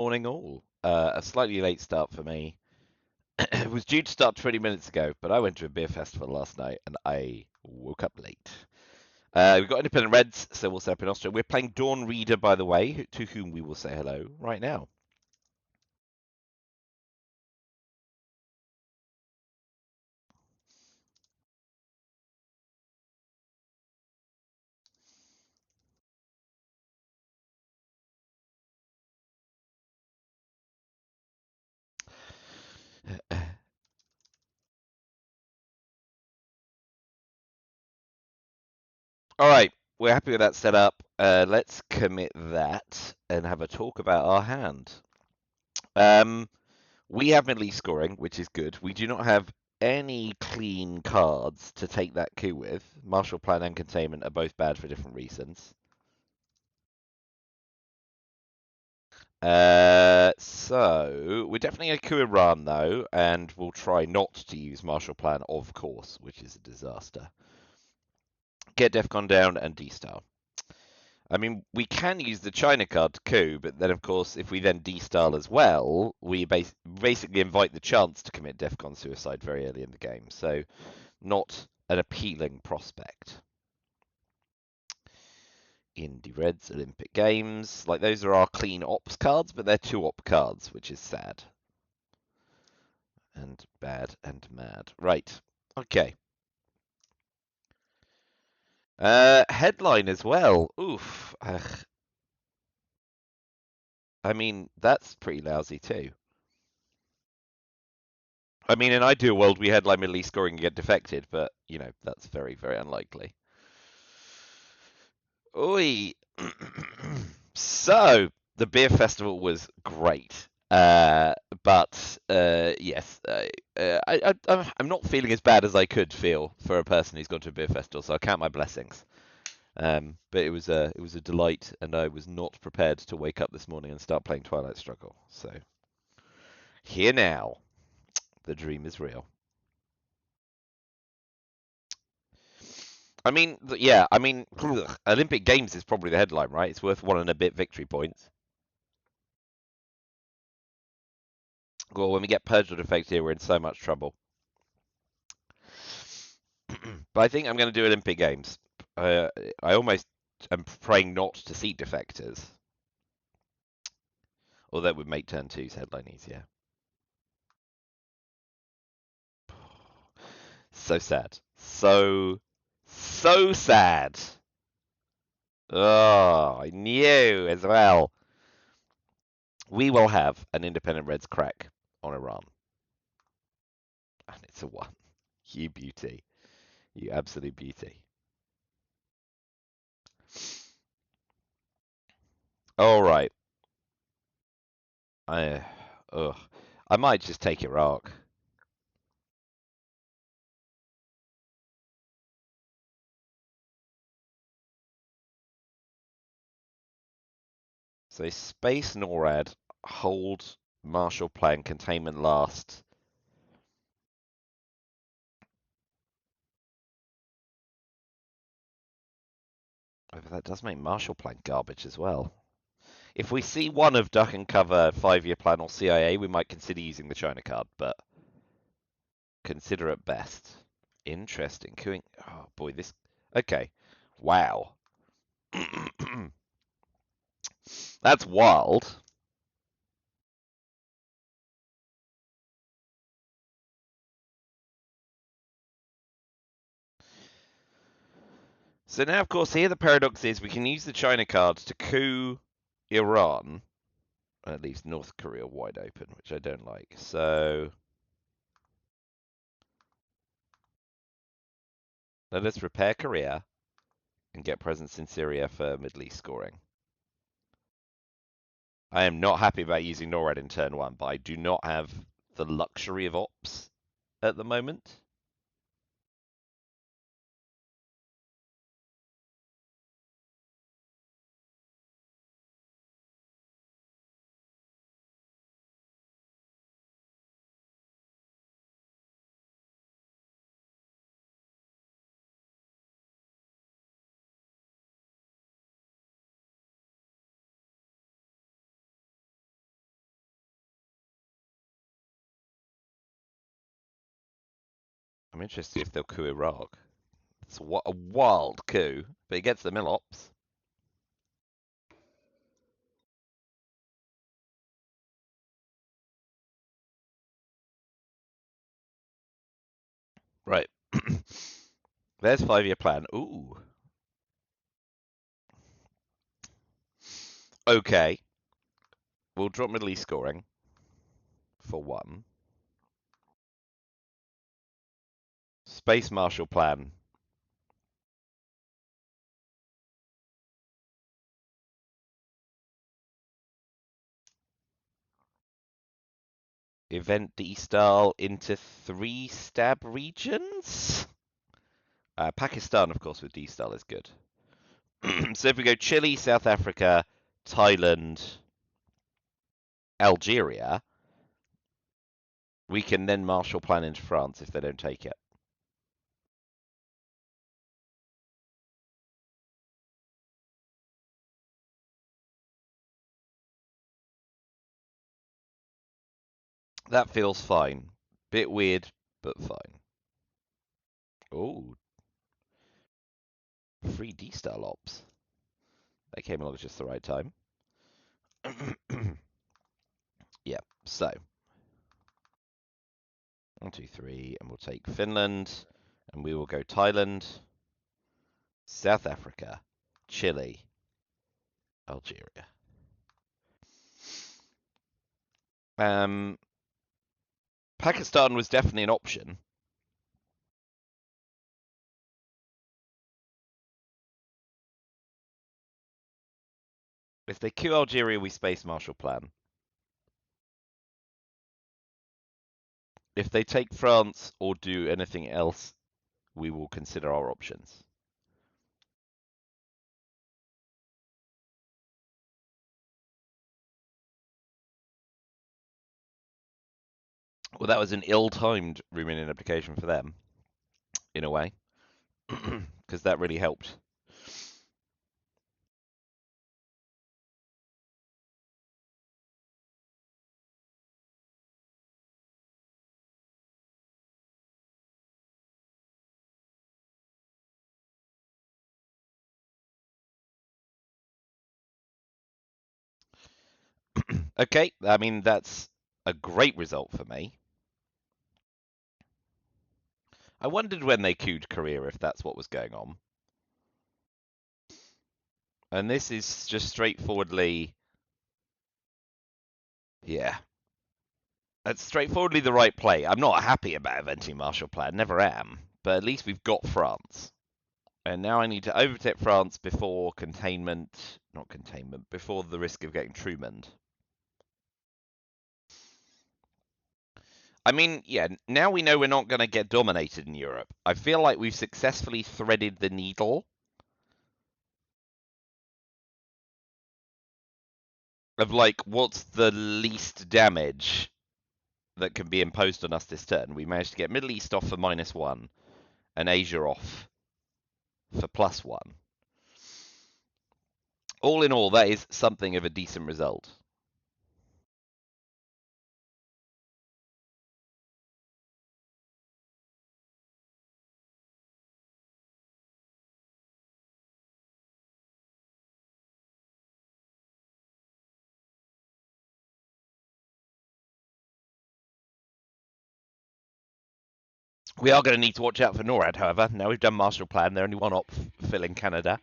Morning all. A slightly late start for me. It was due to start 20 minutes ago, but I went to a beer festival last night and I woke up late. We've got Independent Reds, so we'll set up in Austria. We're playing Dawnreader, by the way, to whom we will say hello right now. All right, we're happy with that setup. Let's commit that and have a talk about our hand. Um, we have mid scoring, which is good. We do not have any clean cards to take that coup with. Martial Plan and Containment are both bad for different reasons. So we're definitely going to coup Iran though, and we'll try not to use Martial Plan, of course, which is a disaster. Get DEFCON down and D-Star. I mean, we can use the China card to coup, but then, of course, if we then D-Star as well, we basically invite the chance to commit DEFCON suicide very early in the game. So, not an appealing prospect. Indie Reds, Olympic Games. Like, those are our clean ops cards, but they're 2-op cards, which is sad. And bad and mad. Right. Okay. Headline as well. Oof. Ugh. I mean, that's pretty lousy too. I mean, in ideal world, we headline Middle East scoring and get defected, but, you know, that's very, very unlikely. Oi. So, the beer festival was great. But yes, I'm not feeling as bad as I could feel for a person who's gone to a beer festival, so I count my blessings. But it was a delight, and I was not prepared to wake up this morning and start playing Twilight Struggle. So here now, the dream is real. I mean, yeah, I mean, Olympic Games is probably the headline, right? It's worth 1 and a bit victory points. Well, when we get purged or defect here, we're in so much trouble. But I think I'm going to do Olympic Games. I almost am praying not to see defectors. Or that would make turn two's headline easier. So sad. So sad. Oh, I knew as well. We will have an independent Reds crack on Iran. And it's a 1. You beauty. You absolute beauty. All right. I, ugh. I might just take Iraq. So space NORAD, hold Marshall Plan, containment last. Oh, but that does make Marshall Plan garbage as well. If we see one of Duck and Cover, 5-year plan, or CIA, we might consider using the China card, but consider at best. Interesting. Oh boy, this. Okay. Wow. That's wild. So now, of course, here the paradox is we can use the China card to coup Iran. At least North Korea wide open, which I don't like. So let us repair Korea and get presence in Syria for Middle East scoring. I am not happy about using NORAD in turn 1, but I do not have the luxury of ops at the moment. I'm interested if they'll coup Iraq. It's a wild coup, but it gets the Milops. Right. There's 5-year plan. Ooh. Okay. We'll drop Middle East scoring for 1. Space Marshall Plan. Event D-style into 3 stab regions? Pakistan, of course, with D-style is good. So if we go Chile, South Africa, Thailand, Algeria, we can then Marshall Plan into France if they don't take it. That feels fine. Bit weird, but fine. Oh, 3 D-style ops. That came along at just the right time. Yeah, so 1, 2, 3, and we'll take Finland, and we will go Thailand, South Africa, Chile, Algeria. Pakistan was definitely an option. If they coup Algeria, we space Marshall Plan. If they take France or do anything else, we will consider our options. Well, that was an ill-timed Romanian application for them, in a way, because that really helped. Okay, I mean, that's a great result for me. I wondered when they queued Korea if that's what was going on. And this is just straightforwardly, yeah, that's straightforwardly the right play. I'm not happy about eventing Marshall Plan, never am, but at least we've got France. And now I need to overtake France before containment, not containment, before the risk of getting Trumaned. I mean, yeah, now we know we're not going to get dominated in Europe. I feel like we've successfully threaded the needle of like what's the least damage that can be imposed on us this turn. We managed to get Middle East off for -1 and Asia off for +1. All in all, that is something of a decent result. We are going to need to watch out for NORAD, however. Now we've done Marshall Plan, they're only 1 op filling Canada.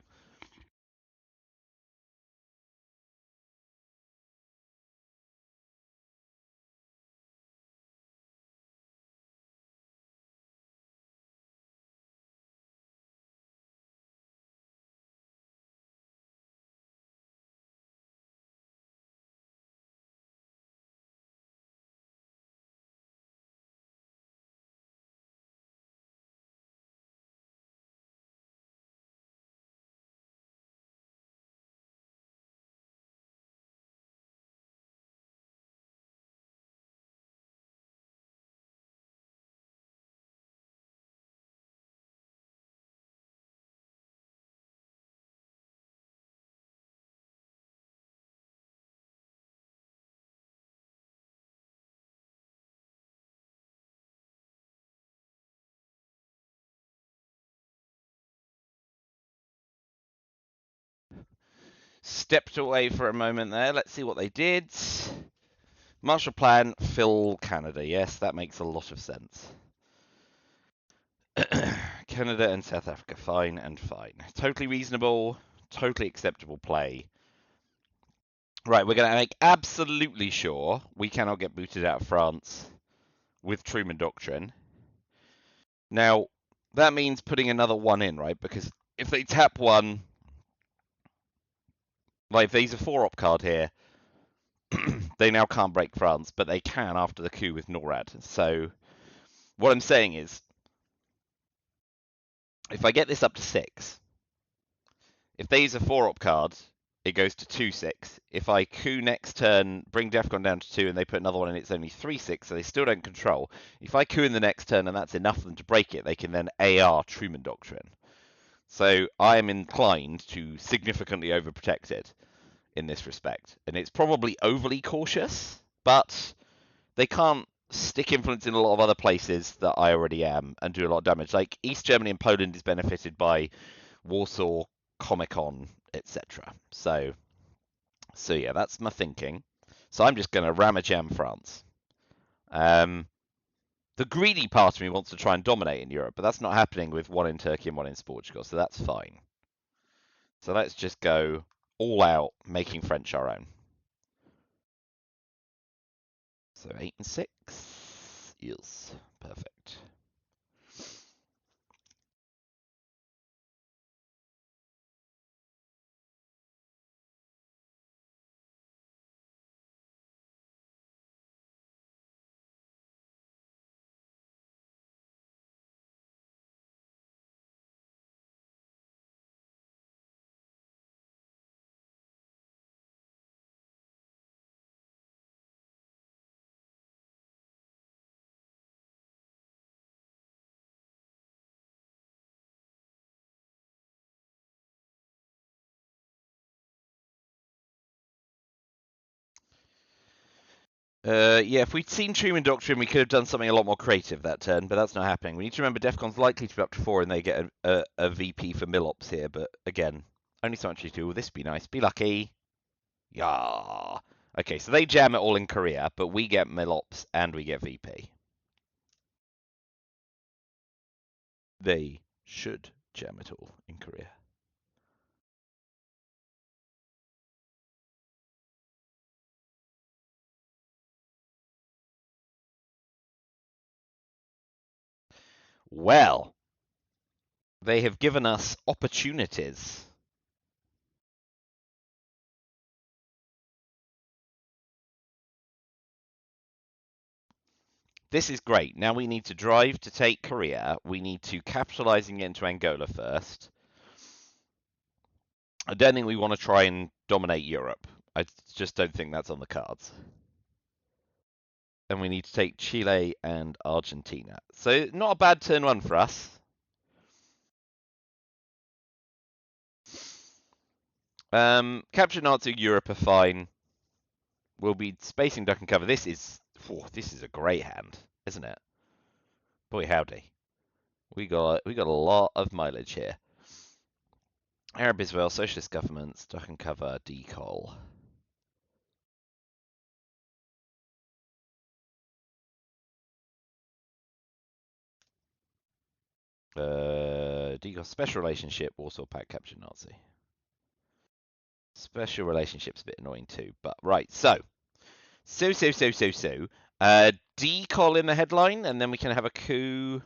Stepped away for a moment there. Let's see what they did. Marshall Plan, fill Canada. Yes, that makes a lot of sense. Canada and South Africa, fine and fine. Totally reasonable, totally acceptable play. Right, we're going to make absolutely sure we cannot get booted out of France with Truman Doctrine. Now, that means putting another one in, right? Because if they tap one, like if there's a 4-op card here, they now can't break France, but they can after the coup with NORAD. So what I'm saying is, if I get this up to 6, if they use a 4-op card, it goes to 2-6. If I coup next turn, bring Defcon down to 2, and they put another one in, it's only 3-6, so they still don't control. If I coup in the next turn and that's enough for them to break it, they can then AR Truman Doctrine. So I am inclined to significantly overprotect it in this respect. And it's probably overly cautious, but they can't stick influence in a lot of other places that I already am and do a lot of damage. Like East Germany and Poland is benefited by Warsaw, Comic-Con, etc. So yeah, that's my thinking. So I'm just going to ram a jam France. The greedy part of me wants to try and dominate in Europe, but that's not happening with one in Turkey and one in Portugal, so that's fine. So let's just go all out, making French our own. So 8 and 6. Yes, perfect. Yeah, if we'd seen Truman Doctrine, we could have done something a lot more creative that turn, but that's not happening. We need to remember Defcon's likely to be up to 4 and they get a VP for Millops here, but again, only so much to do. Will this be nice? Be lucky. Yeah. Okay, so they jam it all in Korea, but we get Millops and we get VP. They should jam it all in Korea. Well, they have given us opportunities. This is great. Now we need to drive to take Korea. We need to capitalize and get into Angola first. I don't think we want to try and dominate Europe. I just don't think that's on the cards. And we need to take Chile and Argentina. So not a bad turn one for us. Capture Nazi Europe are fine. We'll be spacing duck and cover. This is a great hand, isn't it? Boy howdy. We got a lot of mileage here. Arab Israel, socialist governments, duck and cover, decol. Decol special relationship, Warsaw Pact capture Nazi. Special relationship's a bit annoying too, but right, so. Decol in the headline, and then we can have a coup.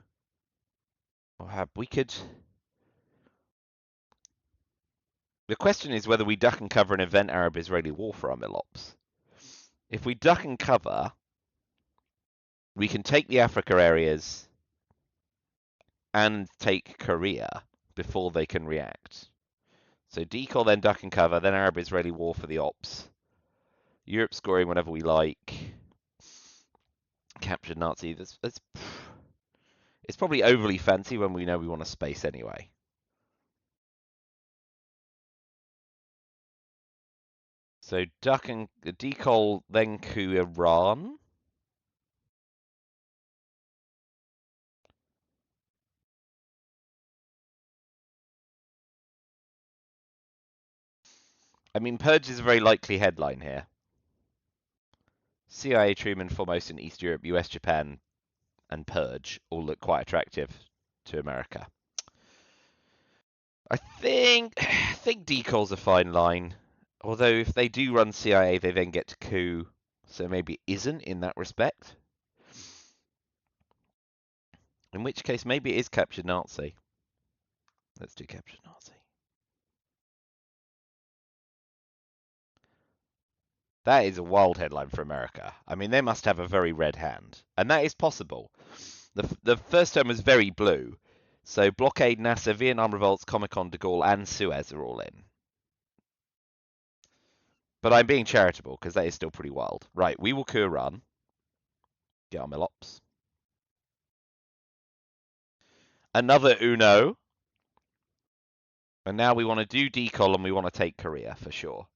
We could. The question is whether we duck and cover an event Arab-Israeli war for our Milops. If we duck and cover, we can take the Africa areas and take Korea before they can react. So decol, then duck and cover, then Arab-Israeli war for the ops. Europe scoring whenever we like. Captured Nazi. It's probably overly fancy when we know we want to space anyway. So duck and decol, then coup Iran. I mean, Purge is a very likely headline here. CIA Truman foremost in East Europe, US, Japan, and Purge all look quite attractive to America. I think decal's a fine line. Although if they do run CIA, they then get to coup, so maybe it isn't in that respect. In which case, maybe it is captured Nazi. Let's do captured Nazi. That is a wild headline for America. I mean, they must have a very red hand, and that is possible. The first term was very blue, so blockade, NASA, Vietnam revolts, Comic-Con, De Gaulle, and Suez are all in. But I'm being charitable because that is still pretty wild. Right, we will coup Iran. Get our Milops. Another Uno. And now we want to do decal and we want to take Korea for sure.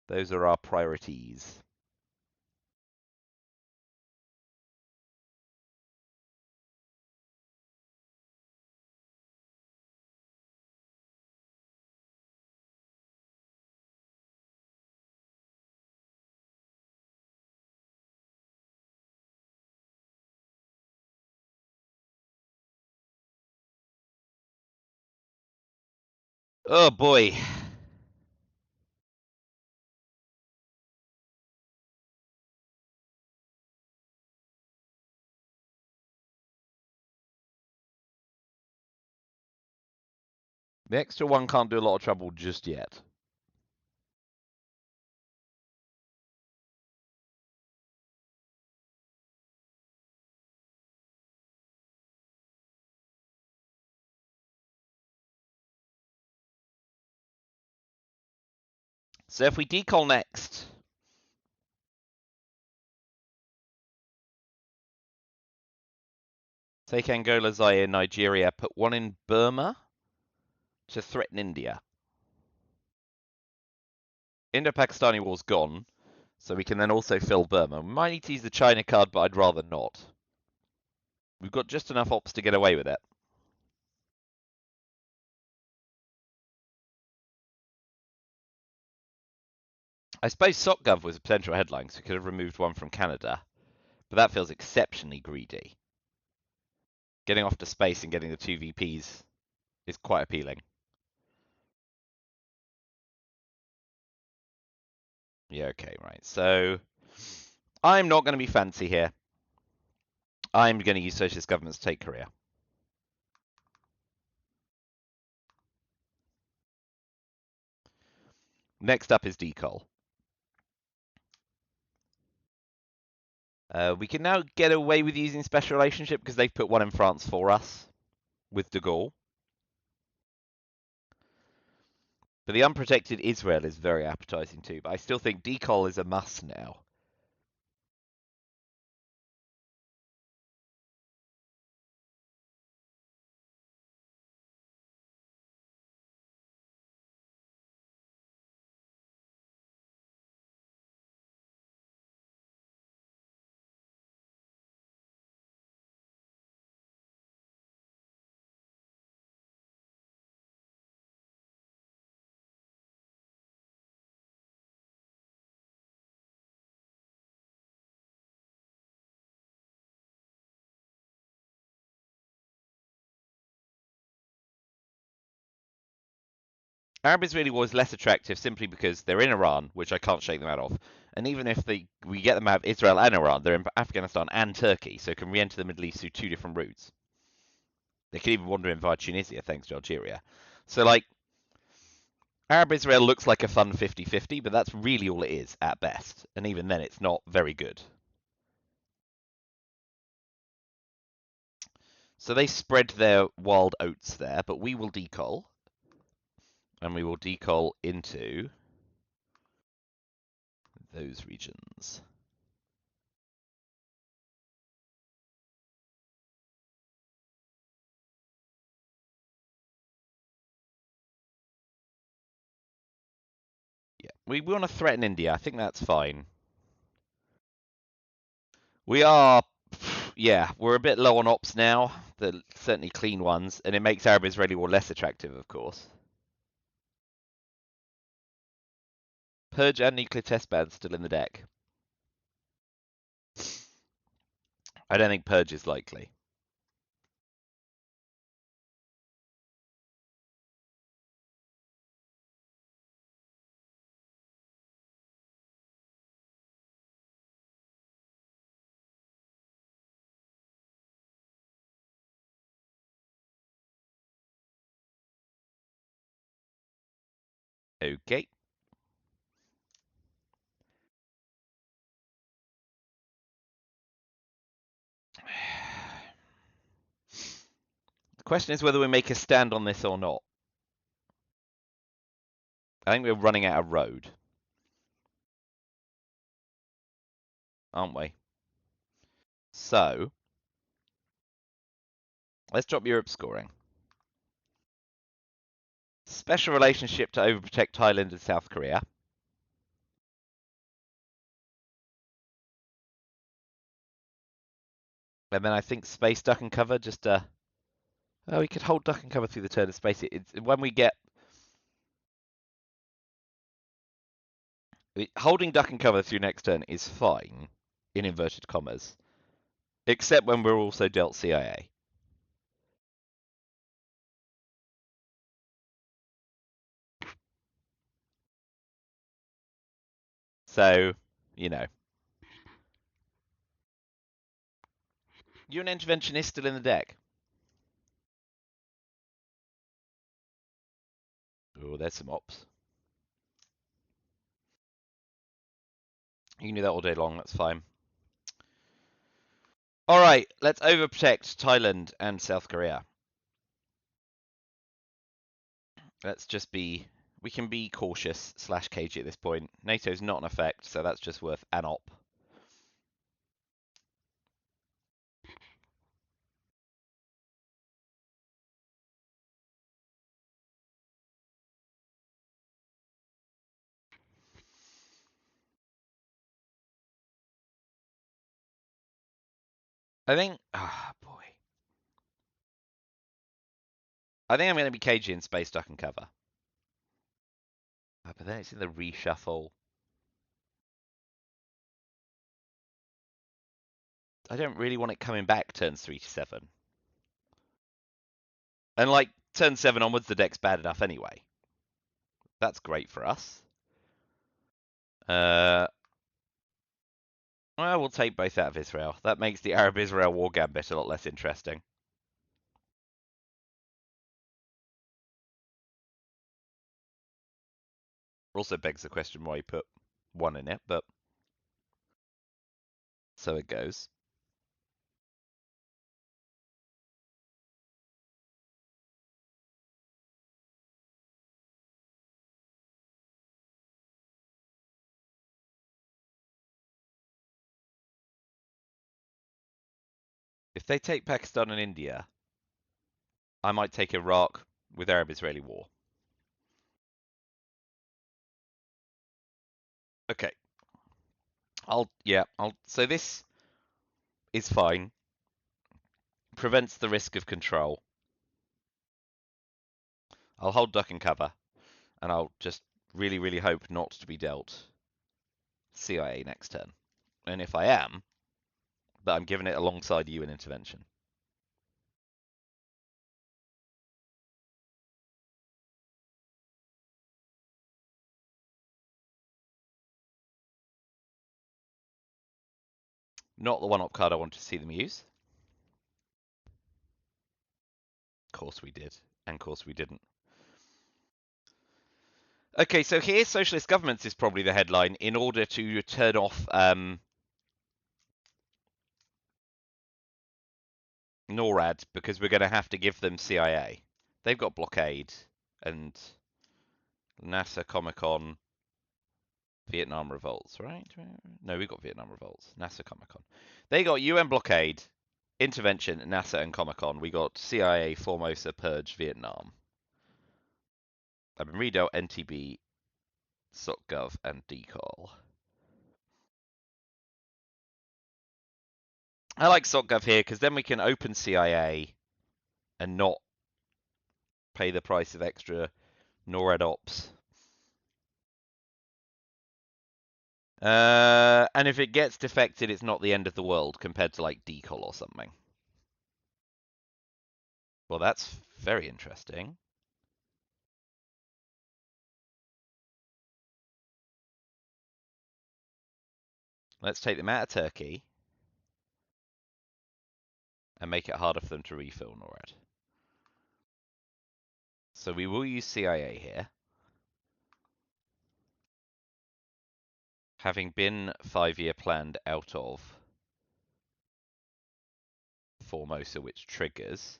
Those are our priorities. Oh boy. The extra one can't do a lot of trouble just yet. So if we decal next, take Angola, Zaire, Nigeria, put one in Burma to threaten India. Indo-Pakistani war's gone, so we can then also fill Burma. We might need to use the China card, but I'd rather not. We've got just enough ops to get away with it. I suppose SocGov was a potential headline, so we could have removed one from Canada, but that feels exceptionally greedy. Getting off to space and getting the two VPs is quite appealing. Yeah, okay, right. So I'm not going to be fancy here. I'm going to use socialist governments to take Korea. Next up is decal. We can now get away with using special relationship because they've put one in France for us with de Gaulle. But the unprotected Israel is very appetizing too. But I still think decal is a must now. Arab Israeli war is less attractive simply because they're in Iran, which I can't shake them out of. And even if we get them out of Israel and Iran, they're in Afghanistan and Turkey, so can re-enter the Middle East through two different routes. They could even wander in via Tunisia thanks to Algeria. So, like, Arab Israel looks like a fun 50-50, but that's really all it is at best. And even then, it's not very good. So they spread their wild oats there, but we will decal. And we will decal into those regions. Yeah, we want to threaten India. I think that's fine. We are, yeah, we're a bit low on ops now. They're certainly clean ones, and it makes Arab Israeli war less attractive, of course. Purge and nuclear test ban still in the deck. I don't think Purge is likely. Okay. The question is whether we make a stand on this or not. I think we're running out of road, aren't we? So, let's drop Europe scoring. Special relationship to overprotect Thailand and South Korea. And then I think space duck and cover just oh, we could hold duck and cover through the turn of space. It's when we get holding duck and cover through next turn is fine in inverted commas, except when we're also dealt CIA. So, you know. UN intervention is still in the deck. Oh, there's some ops. You can do that all day long, that's fine. Alright, let's overprotect Thailand and South Korea. Let's just be... We can be cautious / cagey at this point. NATO's not in effect, so that's just worth an op. I think... Ah, boy. I think I'm going to be cagey in space duck and cover. But then it's in the reshuffle. I don't really want it coming back turns 3 to 7. And like, turn 7 onwards, the deck's bad enough anyway. That's great for us. Well, we'll take both out of Israel. That makes the Arab-Israel war gambit a lot less interesting. Also begs the question why you put 1 in it, but so it goes. If they take Pakistan and India, I might take Iraq with Arab-Israeli war. Okay. So this is fine. Prevents the risk of control. I'll hold duck and cover, and I'll just really, really hope not to be dealt CIA next turn. And if I am, but I'm giving it alongside UN intervention. Not the one-up card I wanted to see them use. Of course we did, and of course we didn't. Okay, so here socialist governments is probably the headline in order to turn off NORAD, because we're going to have to give them CIA. They've got blockade and NASA Comic-Con, Vietnam revolts, right? No, we've got Vietnam revolts, NASA Comic-Con. They got UN blockade, intervention, NASA and Comic-Con. We got CIA, Formosa, Purge, Vietnam. I've been read out NTB, SocGov, and Decall. I like SocGov here because then we can open CIA and not pay the price of extra NORAD ops. And if it gets defected, it's not the end of the world compared to like decol or something. Well, that's very interesting. Let's take them out of Turkey and make it harder for them to refill NORAD. So we will use CIA here. Having been 5-year planned out of Formosa, which triggers.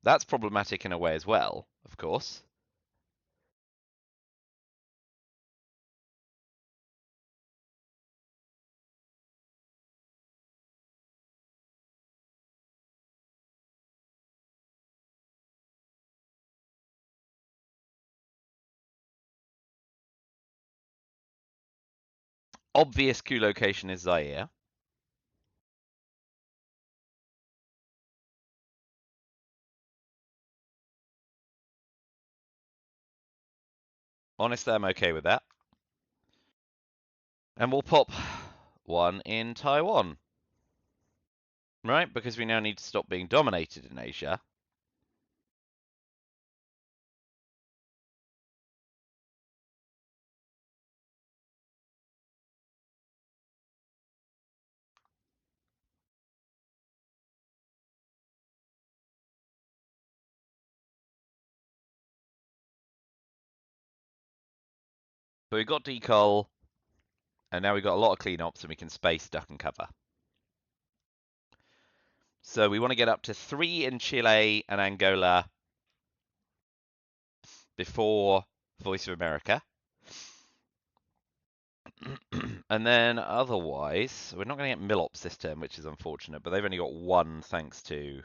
That's problematic in a way as well, of course. Obvious coup location is Zaire. Honestly, I'm okay with that. And we'll pop one in Taiwan. Right? Because we now need to stop being dominated in Asia. So we've got decol, and now we've got a lot of cleanups, and we can space, duck, and cover. So we want to get up to 3 in Chile and Angola before Voice of America. And then otherwise, we're not going to get Millop this term, which is unfortunate, but they've only got 1 thanks to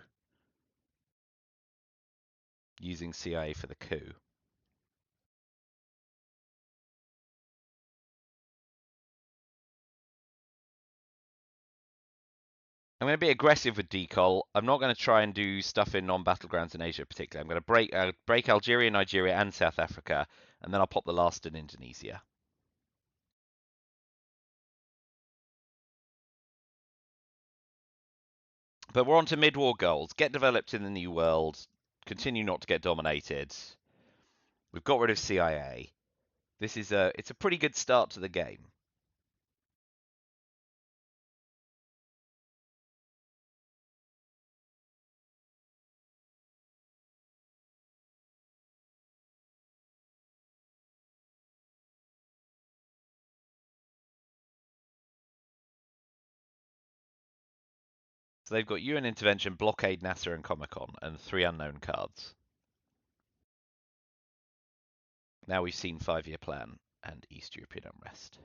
using CIA for the coup. I'm going to be aggressive with decol. I'm not going to try and do stuff in non-battlegrounds in Asia particularly. I'm going to break Algeria, Nigeria, and South Africa, and then I'll pop the last in Indonesia. But we're on to mid-war goals. Get developed in the New World. Continue not to get dominated. We've got rid of CIA. It's a pretty good start to the game. So they've got UN intervention, blockade, NASA, and Comic-Con, and 3 unknown cards. Now we've seen 5-year plan and East European unrest.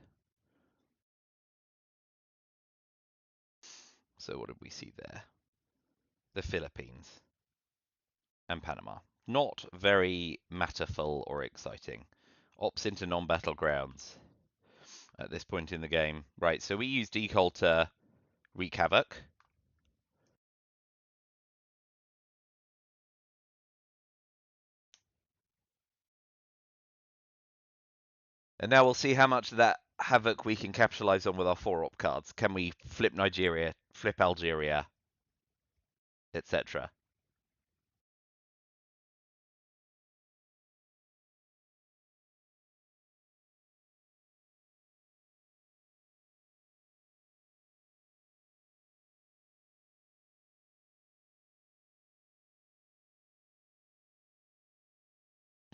So what did we see there? The Philippines and Panama. Not very matterful or exciting. Ops into non-battlegrounds at this point in the game. Right, so we use decol to wreak havoc. And now we'll see how much of that havoc we can capitalize on with our 4-op cards. Can we flip Nigeria, flip Algeria, etc.?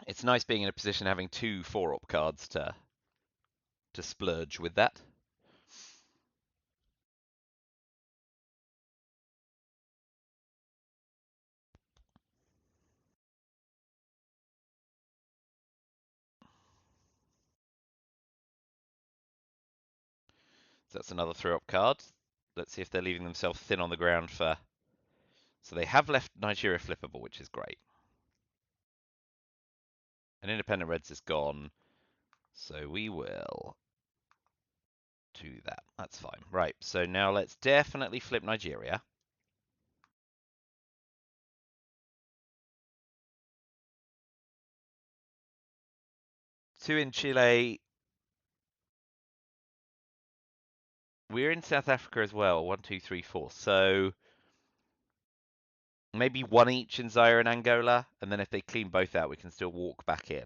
It's nice being in a position having 2 4-op cards to splurge with that. So that's another 3-op card. Let's see if they're leaving themselves thin on the ground for... So they have left Nigeria flippable, which is great. And Independent Reds is gone. So we will do that. That's fine. Right, so now let's definitely flip Nigeria. Two in Chile. We're in South Africa as well. 1, 2, 3, 4. So maybe one each in Zaire and Angola, and then if they clean both out, we can still walk back in.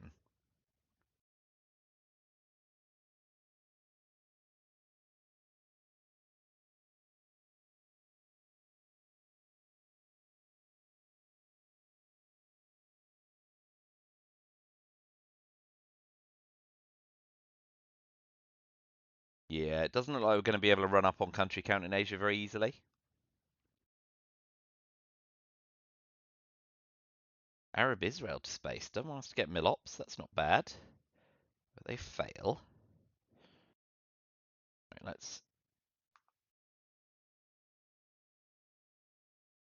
Yeah, it doesn't look like we're going to be able to run up on country count in Asia very easily. Arab Israel to space. Don't want us to get Milops. That's not bad. But they fail. Right, let's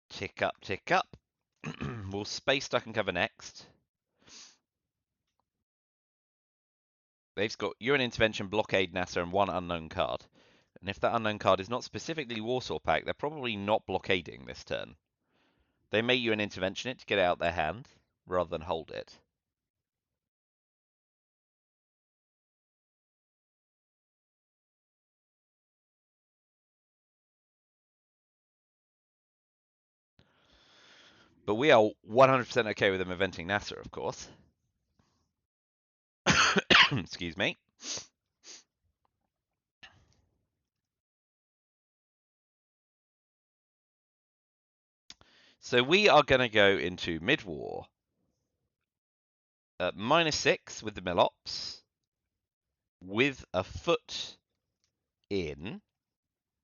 tick up, tick up. We'll space duck and cover next. They've got UN intervention, blockade, NASA, and one unknown card. And if that unknown card is not specifically Warsaw Pact, they're probably not blockading this turn. They may UN intervention it to get it out their hand, rather than hold it. But we are 100% okay with them inventing NASA, of course. Excuse me. So we are going to go into mid-war at -6 with the Milops, with a foot in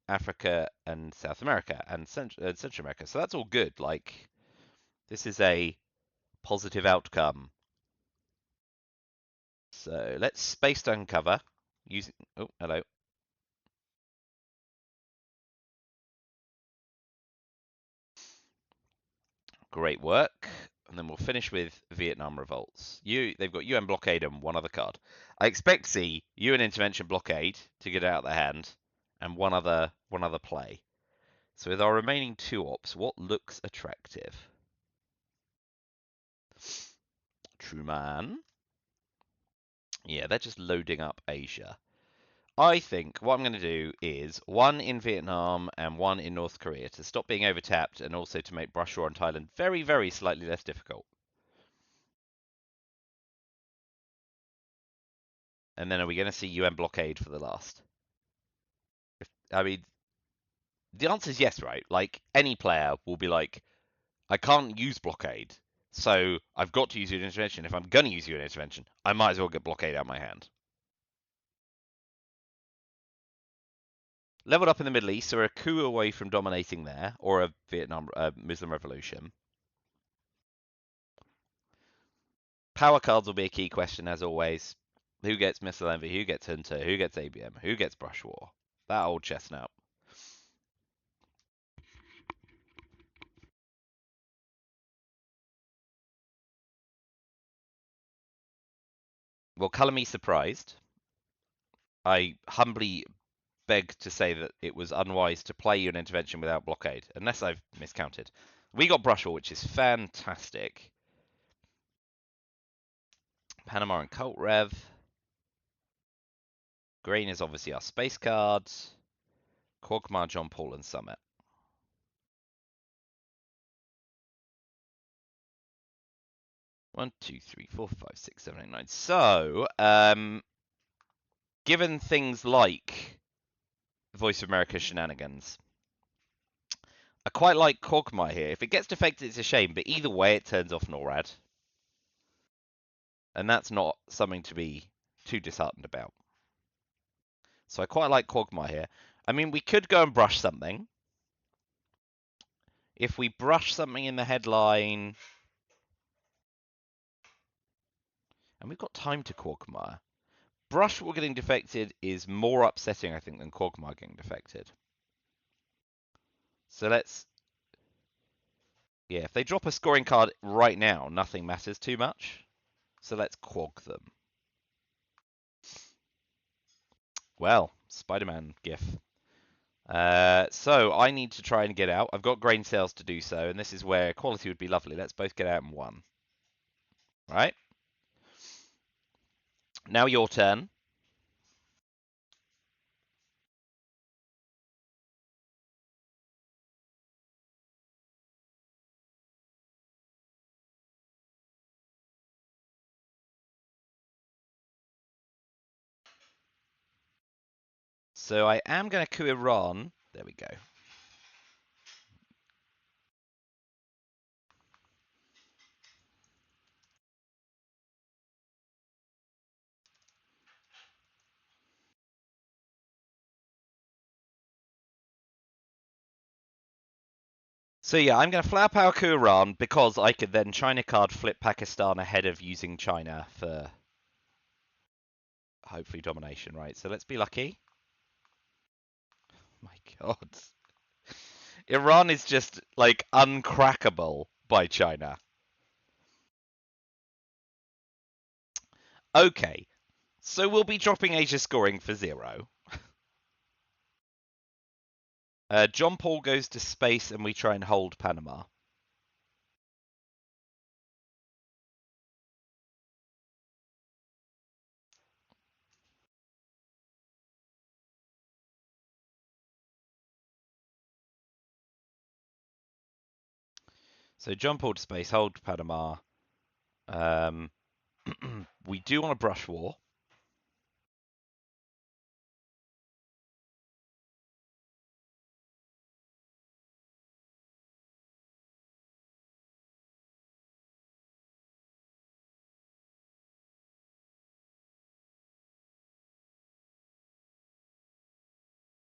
Africa and South America and Central America. So that's all good. Like, this is a positive outcome. So let's space down cover using. Oh, hello. Great work. And then we'll finish with Vietnam revolts. They've got UN blockade and one other card. I expect to see UN intervention blockade to get out of their hand, and one other play. So with our remaining 2 ops, what looks attractive? Truman. Yeah, they're just loading up Asia. I think what I'm going to do is 1 in Vietnam and 1 in North Korea to stop being overtapped and also to make brush war on Thailand very, very slightly less difficult. And then are we going to see UN blockade for the last? I mean, the answer is yes, right? Like, any player will be like, I can't use blockade, so I've got to use UN intervention. If I'm going to use UN intervention, I might as well get blockade out of my hand. Leveled up in the Middle East, so we're a coup away from dominating there, or a Vietnam Muslim revolution. Power cards will be a key question, as always. Who gets Missile Envy? Who gets Hunter? Who gets ABM? Who gets Brush War? That old chestnut. Well, colour me surprised. I humbly beg to say that it was unwise to play you an intervention without blockade, unless I've miscounted. We got Brush War, which is fantastic. Panama and Cult Rev. Green is obviously our space cards. Quagmire, John Paul, and Summit. One, two, three, four, five, six, seven, eight, nine. So, given things like Voice of America shenanigans, I quite like Quagmire here. If it gets defected, it's a shame, but either way, it turns off NORAD. And that's not something to be too disheartened about. So I quite like Quagmire here. I mean, we could go and brush something. If we brush something in the headline, and we've got time to Quagmire. Brush War getting defected is more upsetting, I think, than Quagmire getting defected. So let's... Yeah, if they drop a scoring card right now, nothing matters too much. So let's Quag them. Well, Spider-Man gif. So I need to try and get out. I've got grain sales to do so, and this is where quality would be lovely. Let's both get out in 1. Right? Now your turn. So I am going to coup Iran. There we go. So yeah, I'm going to flower power coup Iran because I could then China card flip Pakistan ahead of using China for hopefully domination, right? So let's be lucky. My God. Iran is just like uncrackable by China. Okay, so we'll be dropping Asia scoring for 0. John Paul goes to space and we try and hold Panama. So John Paul to space, hold Panama. Um, we do want a brush war.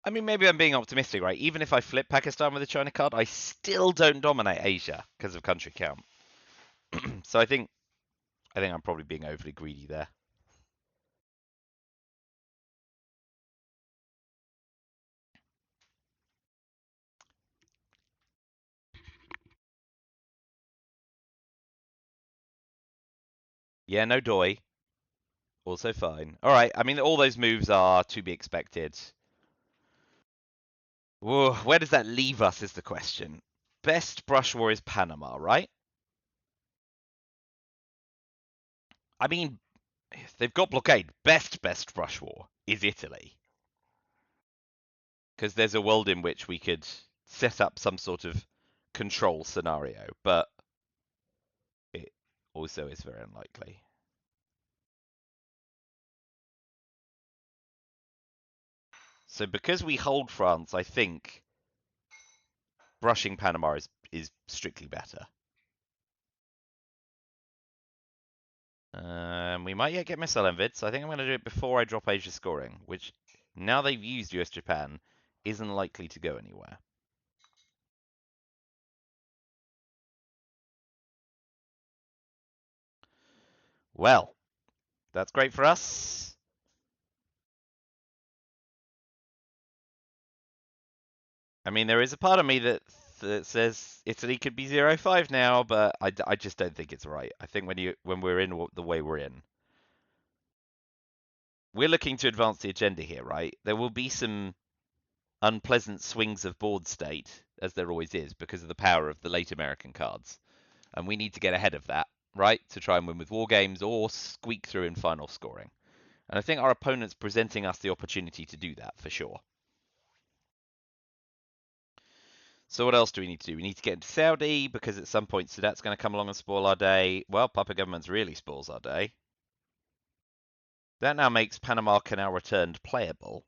I mean, maybe I'm being optimistic, right? Even if I flip Pakistan with a China card, I still don't dominate Asia because of country count. So I think I'm probably being overly greedy there. Yeah, no Doi. Also fine. All right. I mean, all those moves are to be expected. Whoa, where does that leave us is the question. Best brush war is Panama, right? I mean, they've got blockade. Best brush war is Italy. Because there's a world in which we could set up some sort of control scenario, but it also is very unlikely. So because we hold France, I think brushing Panama is strictly better. We might yet get missile envid, so I think I'm going to do it before I drop Asia scoring, which now they've used US Japan isn't likely to go anywhere. Well, that's great for us. I mean, there is a part of me that says Italy could be 0-5 now, but I just don't think it's right. I think when we're in the way we're in, we're looking to advance the agenda here, right? There will be some unpleasant swings of board state, as there always is, because of the power of the late American cards. And we need to get ahead of that, right? To try and win with war games or squeak through in final scoring. And I think our opponent's presenting us the opportunity to do that for sure. So what else do we need to do? We need to get into Saudi because at some point Sadat's going to come along and spoil our day. Well, Puppet Government's really spoils our day. That now makes Panama Canal returned playable.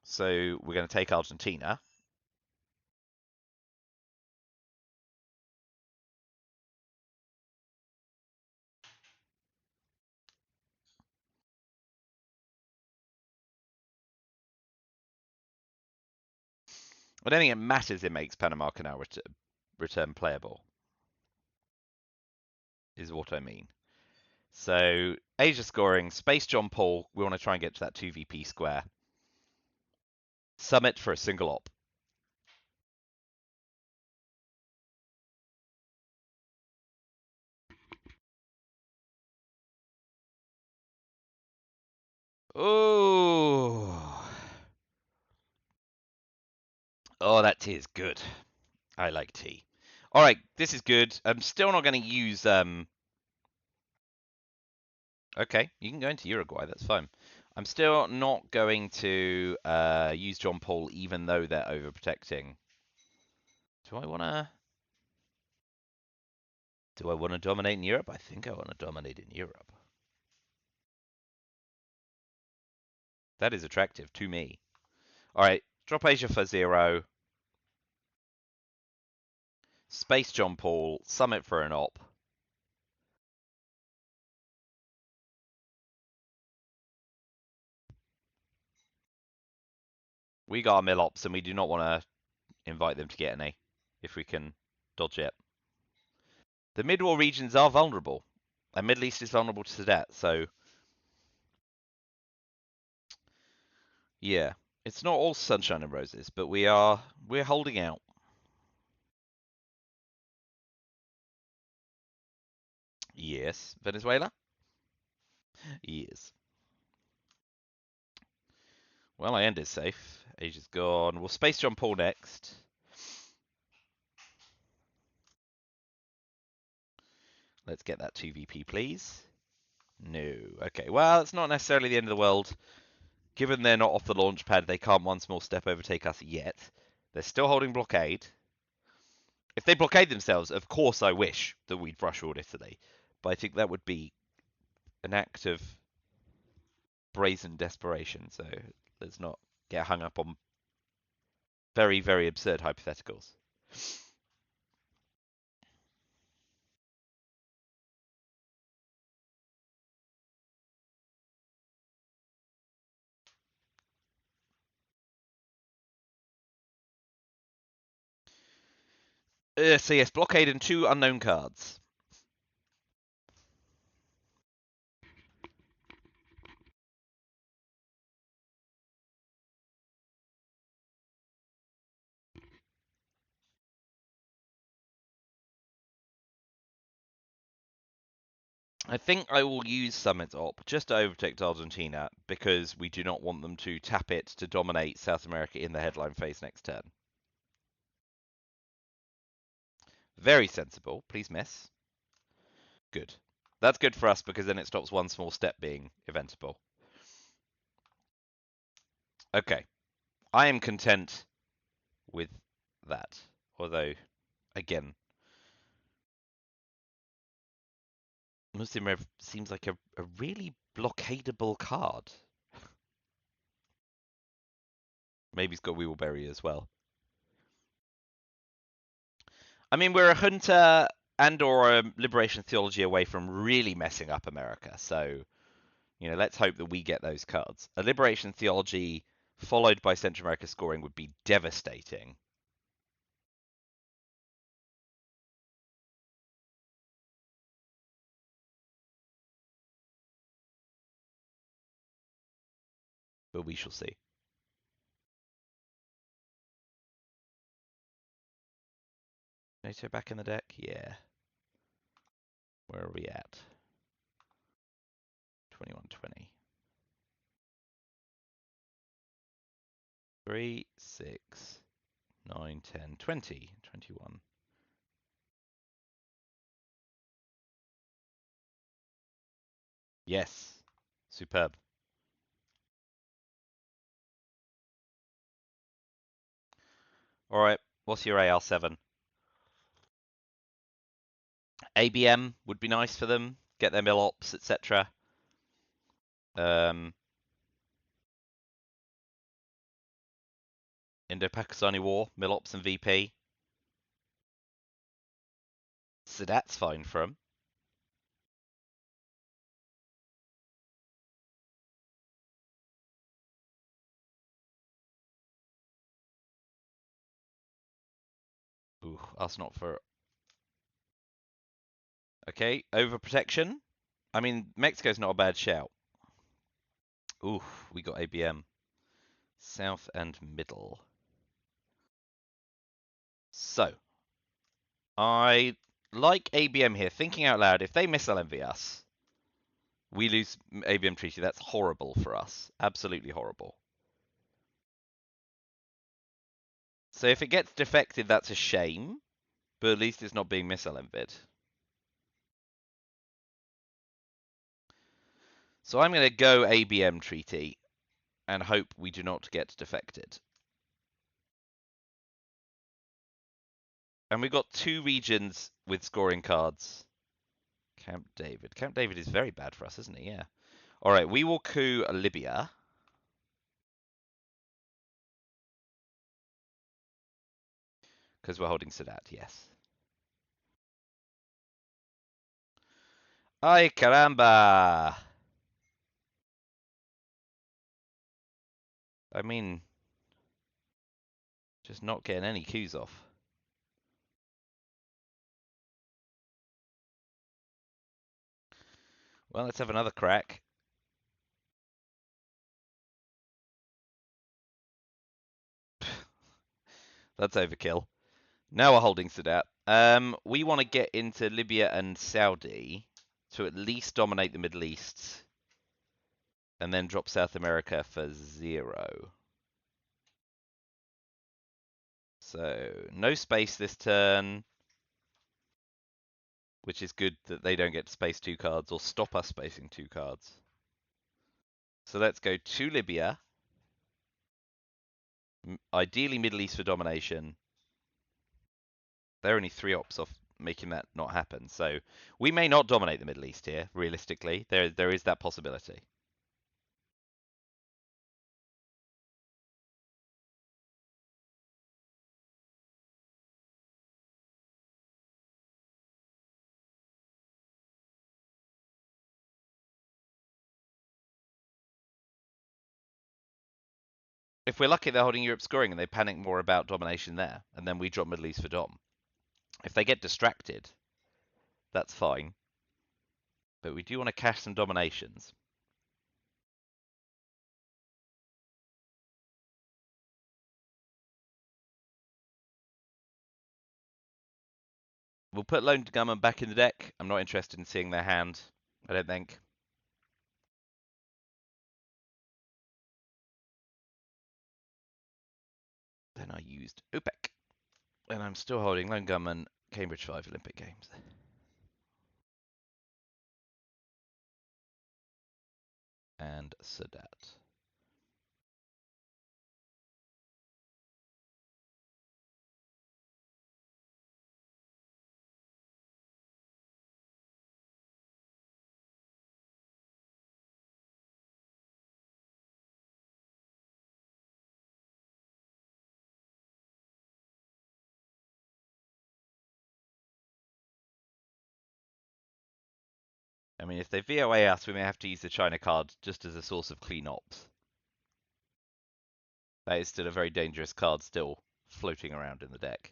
So we're going to take Argentina. I don't think it matters it makes Panama Canal return playable, is what I mean. So Asia scoring, Space John Paul, we want to try and get to that 2VP square. Summit for a single op. Oh, oh, that tea is good. I like tea. All right, this is good. I'm still not going to use. Okay, you can go into Uruguay. That's fine. I'm still not going to use John Paul, even though they're overprotecting. Do I want to? Do I want to dominate in Europe? I think I want to dominate in Europe. That is attractive to me. All right, drop Asia for 0. Space John Paul, Summit for an op. We got our mill ops, and we do not want to invite them to get any, if we can dodge it. The mid-war regions are vulnerable, and Middle East is vulnerable to that, so yeah, it's not all sunshine and roses, but we're holding out. Yes, Venezuela. Yes. Well, I ended safe. Asia's gone. We'll space John Paul next. Let's get that 2VP, please. No. Okay, well, it's not necessarily the end of the world. Given they're not off the launch pad, they can't one small step overtake us yet. They're still holding blockade. If they blockade themselves, of course I wish that we'd rush all Italy. But I think that would be an act of brazen desperation. So let's not get hung up on very, very absurd hypotheticals. So yes, blockade and 2 unknown cards. I think I will use Summit Op just to overtake Argentina because we do not want them to tap it to dominate South America in the headline phase next turn. Very sensible. Please miss. Good. That's good for us because then it stops one small step being eventable. Okay. I am content with that. Although, again, Muslim Rev seems like a really blockadable card. Maybe he's got Wheelberry as well. I mean, we're a junta and or a liberation theology away from really messing up America. So, let's hope that we get those cards. A liberation theology followed by Central America scoring would be devastating. But we shall see. NATO back in the deck? Yeah. Where are we at? 2120. 3, 6, 9, 10, 20, 21. Yes. Superb. All right. What's your AR7? ABM would be nice for them. Get their mill ops, etc. Indo-Pakistani War, mill ops and VP. So that's fine for them. Ooh, us not for. Okay, overprotection. I mean, Mexico's not a bad shout. Ooh, we got ABM. South and middle. So, I like ABM here. Thinking out loud, if they missile envy us, we lose ABM treaty. That's horrible for us. Absolutely horrible. So if it gets defected, that's a shame. But at least it's not being missile envied. So I'm going to go ABM treaty and hope we do not get defected. And we've got 2 regions with scoring cards. Camp David. Camp David is very bad for us, isn't he? Yeah. All right, we will coup Libya. Because we're holding Sadat, yes. Ay, caramba! I mean, just not getting any coups off. Well, let's have another crack. That's overkill. Now we're holding Sadat. We want to get into Libya and Saudi to at least dominate the Middle East, and then drop South America for 0. So no space this turn, which is good that they don't get to space 2 cards or stop us spacing 2 cards. So let's go to Libya. Ideally Middle East for domination. They're only 3 ops off making that not happen. So we may not dominate the Middle East here, realistically. There is that possibility. If we're lucky, they're holding Europe scoring and they panic more about domination there, and then we drop Middle East for dom. If they get distracted, that's fine. But we do want to cash some dominations. We'll put Lone Gunman back in the deck. I'm not interested in seeing their hand, I don't think. Then I used OPEC. And I'm still holding Lone Gunman, Cambridge 5 Olympic Games. And Sadat. I mean, if they VOA us, we may have to use the China card just as a source of clean ops. That is still a very dangerous card still floating around in the deck.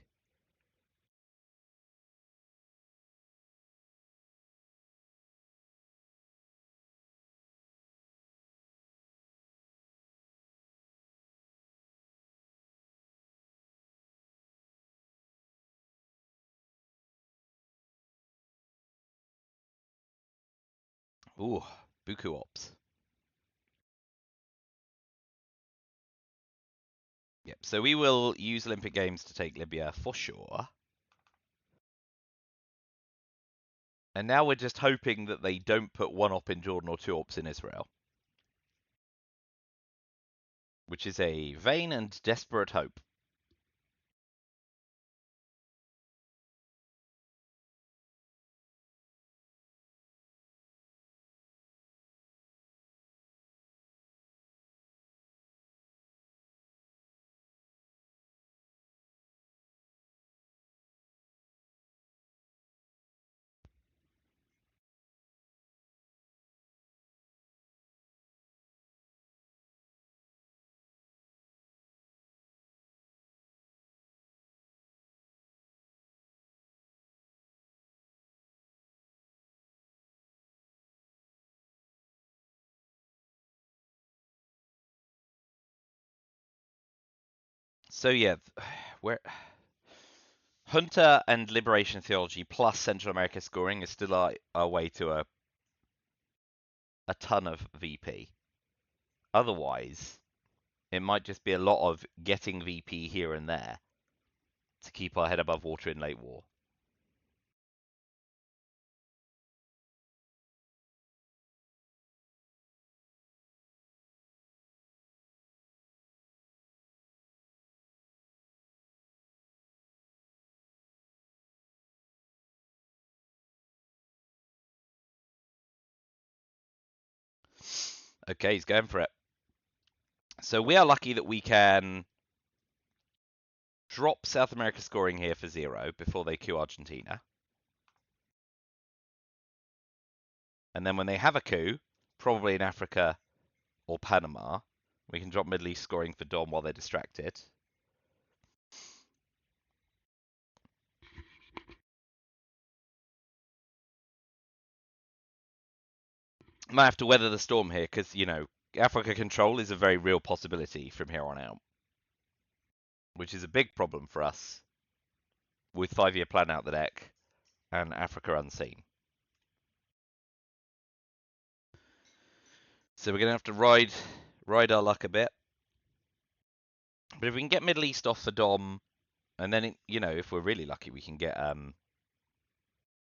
Ooh, Buku ops. Yep, so we will use Olympic Games to take Libya for sure. And now we're just hoping that they don't put 1 op in Jordan or 2 ops in Israel. Which is a vain and desperate hope. So yeah, where Hunter and Liberation Theology plus Central America scoring is still our way to a ton of VP. Otherwise, it might just be a lot of getting VP here and there to keep our head above water in late war. Okay, he's going for it. So we are lucky that we can drop South America scoring here for 0 before they coup Argentina. And then when they have a coup, probably in Africa or Panama, we can drop Middle East scoring for Dom while they're distracted. Might have to weather the storm here because, you know, Africa control is a very real possibility from here on out, which is a big problem for us with 5-year plan out the deck and Africa unseen. So we're going to have to ride our luck a bit. But if we can get Middle East off for Dom, and then, you know, if we're really lucky, we can get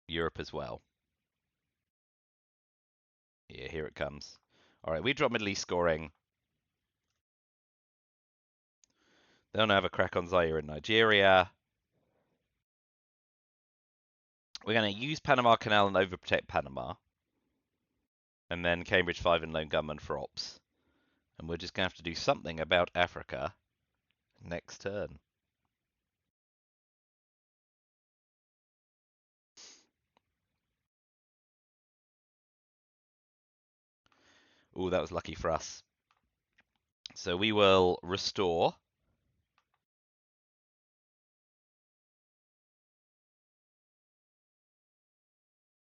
Europe as well. Yeah, here it comes. All right, we drop Middle East scoring. They'll now have a crack on Zaire and Nigeria. We're going to use Panama Canal and overprotect Panama. And then Cambridge 5 and Lone Gunman for ops. And we're just going to have to do something about Africa next turn. Ooh, that was lucky for us. So we will restore.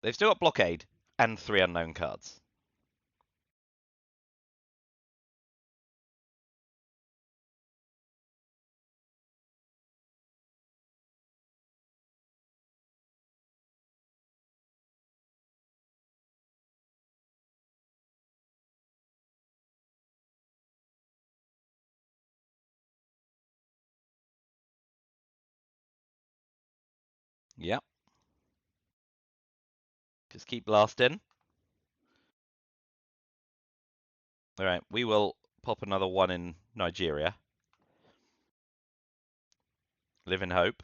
They've still got blockade and 3 unknown cards. Yep. Just keep blasting. All right, we will pop another one in Nigeria. Live in hope.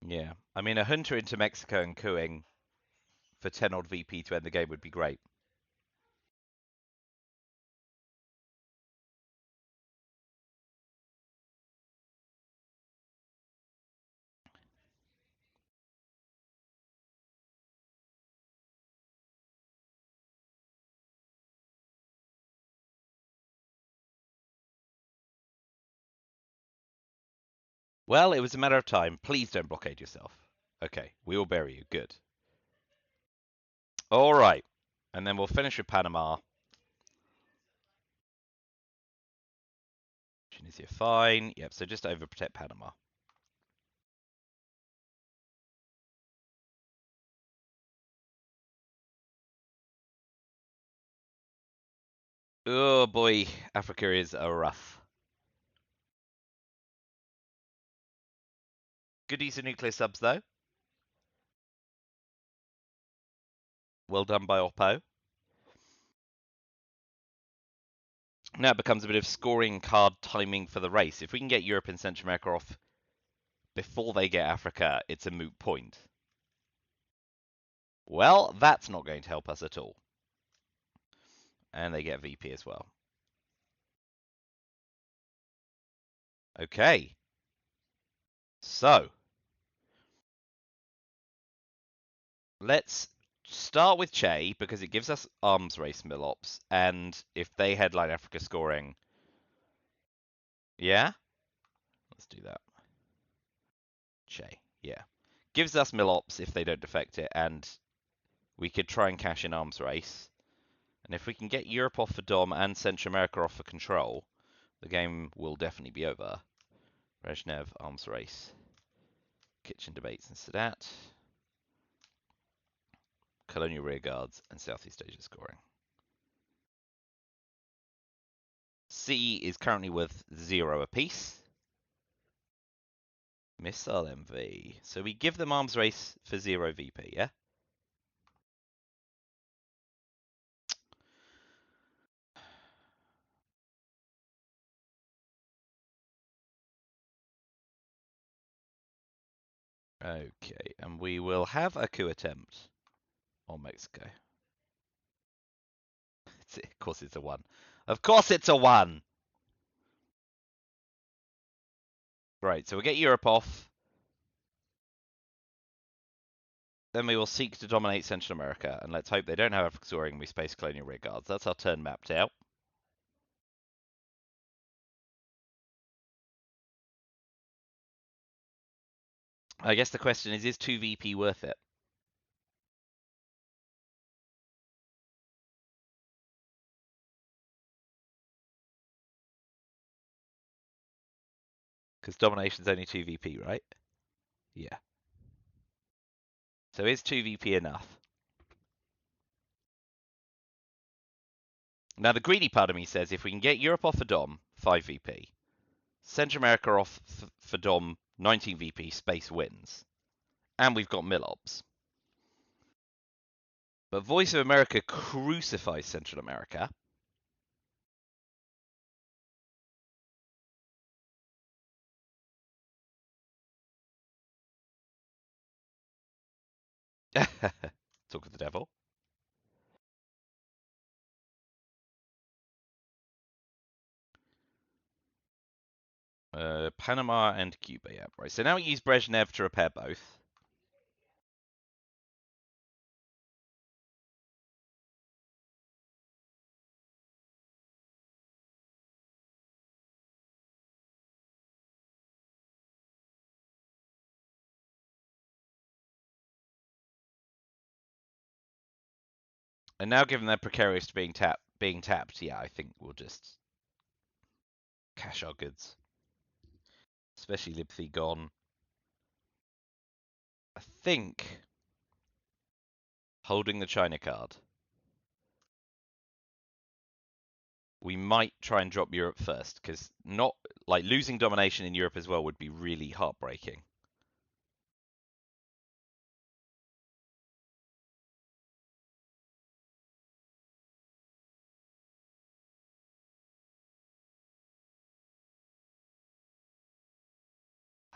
Yeah, I mean, a hunter into Mexico and cooing for 10 odd VP to end the game would be great. Well, it was a matter of time. Please don't blockade yourself. Okay, we will bury you. Good. All right. And then we'll finish with Panama. Tunisia, fine. Yep, so just overprotect Panama. Oh boy, Africa is a rough. Good use of nuclear subs, though. Well done by Oppo. Now it becomes a bit of scoring card timing for the race. If we can get Europe and Central America off before they get Africa, it's a moot point. Well, that's not going to help us at all. And they get VP as well. Okay. So, let's start with Che, because it gives us arms race mill-ops, and if they headline Africa scoring... Yeah? Let's do that. Che, yeah. Gives us mill-ops if they don't defect it, and we could try and cash in arms race. And if we can get Europe off for Dom and Central America off for control, the game will definitely be over. Brezhnev, arms race. Kitchen debates and Sadat. Colonial rearguards and Southeast Asia scoring. C is currently worth 0 apiece. Missile MV. So we give them arms race for 0 VP, yeah? Okay, and we will have a coup attempt on Mexico. Of course it's a 1. Of course it's a 1! Right, so we'll get Europe off. Then we will seek to dominate Central America, and let's hope they don't have Africa soaring and we space colonial rear guards. That's our turn mapped out. I guess the question is 2 VP worth it? Because domination's only 2 VP, right? Yeah. So is 2 VP enough? Now the greedy part of me says if we can get Europe off for Dom, 5 VP. Central America off for Dom, 19 VP, space wins. And we've got Milobs. But Voice of America crucifies Central America. Talk of the devil. Panama and Cuba, yeah. Right, so now we use Brezhnev to repair both. And now given they're precarious to being tapped, yeah, I think we'll just cash our goods. Especially Libthi gone. I think holding the China card. We might try and drop Europe first, because not like losing domination in Europe as well would be really heartbreaking.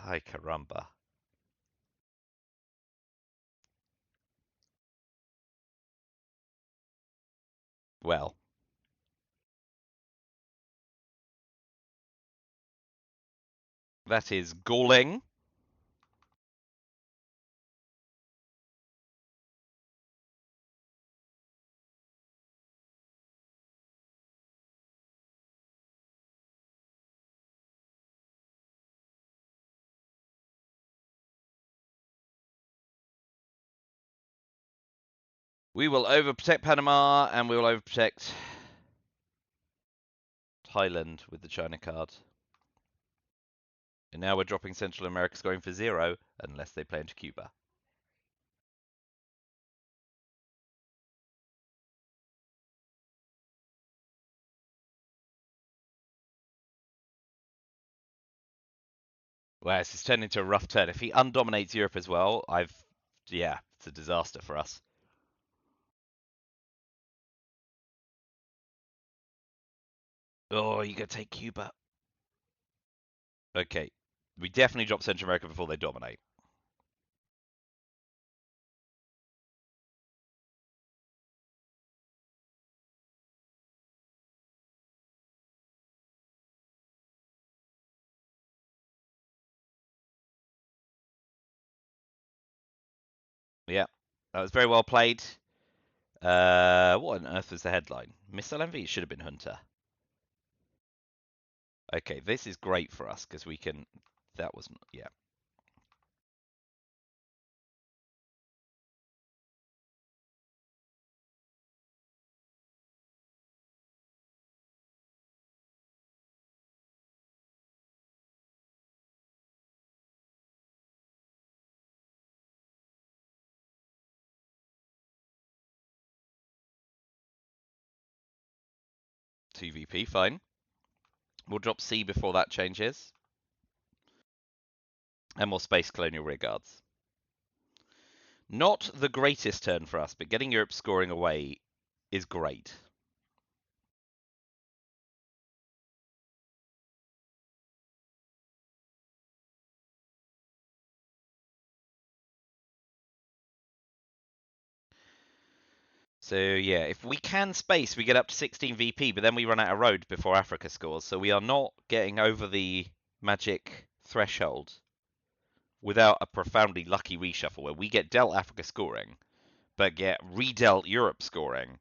Ay caramba. Well, that is galling. We will overprotect Panama, and we will overprotect Thailand with the China card. And now we're dropping Central America scoring for 0, unless they play into Cuba. Well, it's turned into a rough turn. If he undominates Europe as well, yeah, it's a disaster for us. Oh, you gotta take Cuba. Okay, we definitely drop Central America before they dominate. Yeah, that was very well played. What on earth was the headline? Missile MV should have been Hunter. Okay, this is great for us because we can. That wasn't. Yeah. TVP, fine. We'll drop C before that changes. And we'll space Colonial Rearguards. Not the greatest turn for us, but getting Europe scoring away is great. So yeah, if we can space, we get up to 16 VP, but then we run out of road before Africa scores. So we are not getting over the magic threshold without a profoundly lucky reshuffle where we get dealt Africa scoring, but get redealt Europe scoring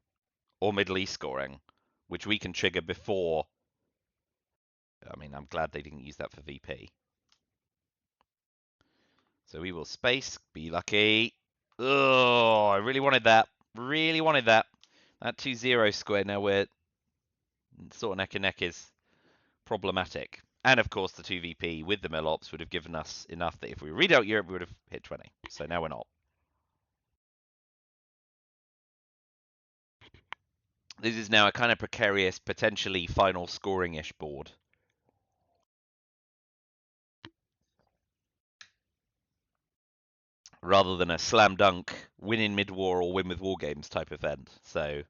or Middle East scoring, which we can trigger before. I mean, I'm glad they didn't use that for VP. So we will space, be lucky. Oh, I really wanted that. Really wanted that. That 2-0 square now we're sort of neck and neck is problematic. And of course, the 2VP with the Millops would have given us enough that if we read out Europe, we would have hit 20. So now we're not. This is now a kind of precarious, potentially final scoring-ish board. Rather than a slam dunk, win in mid-war or win with war games type event. So